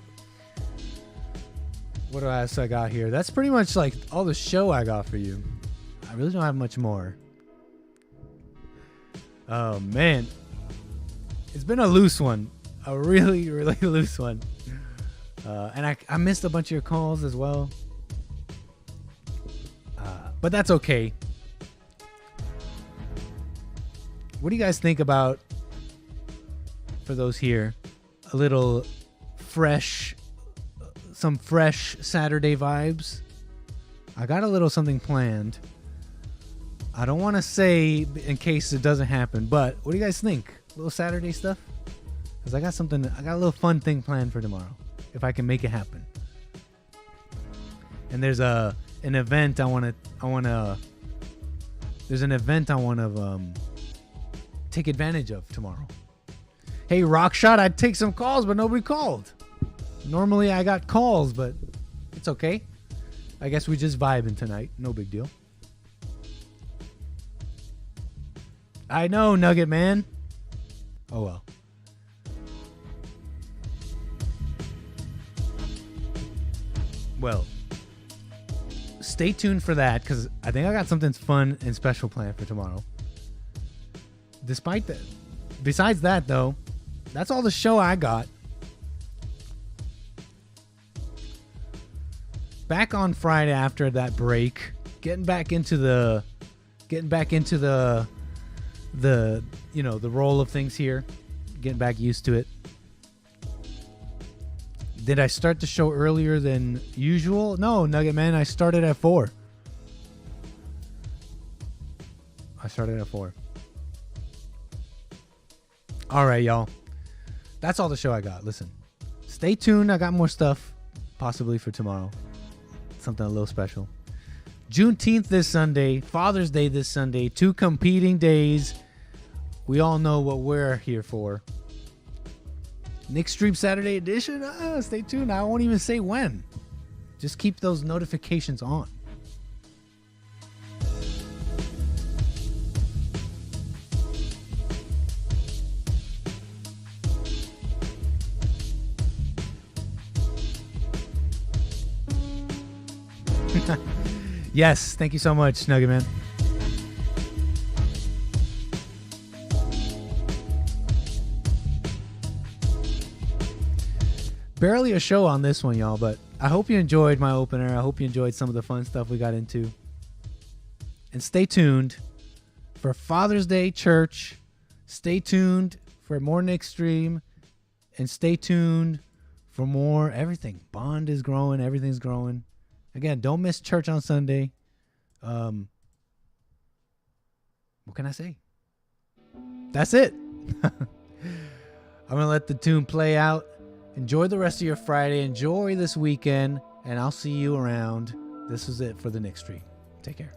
what else I got here? That's pretty much like all the show I got for you. I really don't have much more. Oh, man. It's been a loose one. A really, really loose one. And I missed a bunch of your calls as well. But that's okay. What do you guys think about, for those here, a little fresh, some fresh Saturday vibes? I got a little something planned. I don't want to say in case it doesn't happen, but what do you guys think? A little Saturday stuff? Because I got a little fun thing planned for tomorrow, if I can make it happen. And there's an event there's an event I want to take advantage of tomorrow. Hey, Rockshot, I'd take some calls, but nobody called. Normally I got calls, but it's okay. I guess we just vibing tonight. No big deal. I know, Nugget Man. Oh well. Well, stay tuned for that, because I think I got something fun and special planned for tomorrow. Besides that, though, that's all the show I got. Back on Friday after that break, getting back into the the roll of things here, getting back used to it. Did I start the show earlier than usual? No, Nugget Man, I started at 4. All right, y'all. That's all the show I got. Listen, stay tuned. I got more stuff possibly for tomorrow. Something a little special. Juneteenth this Sunday, Father's Day this Sunday, 2 competing days. We all know what we're here for. Nickstream Saturday edition. Stay tuned. I won't even say when. Just keep those notifications on. Yes, thank you so much, Nugget Man. Barely a show on this one, y'all, but I hope you enjoyed my opener. I hope you enjoyed some of the fun stuff we got into. And stay tuned for Father's Day Church. Stay tuned for more Nickstream. And stay tuned for more everything. Bond is growing. Everything's growing. Again, don't miss church on Sunday. What can I say? That's it. I'm going to let the tune play out. Enjoy the rest of your Friday. Enjoy this weekend. And I'll see you around. This is it for the Nickstream. Take care.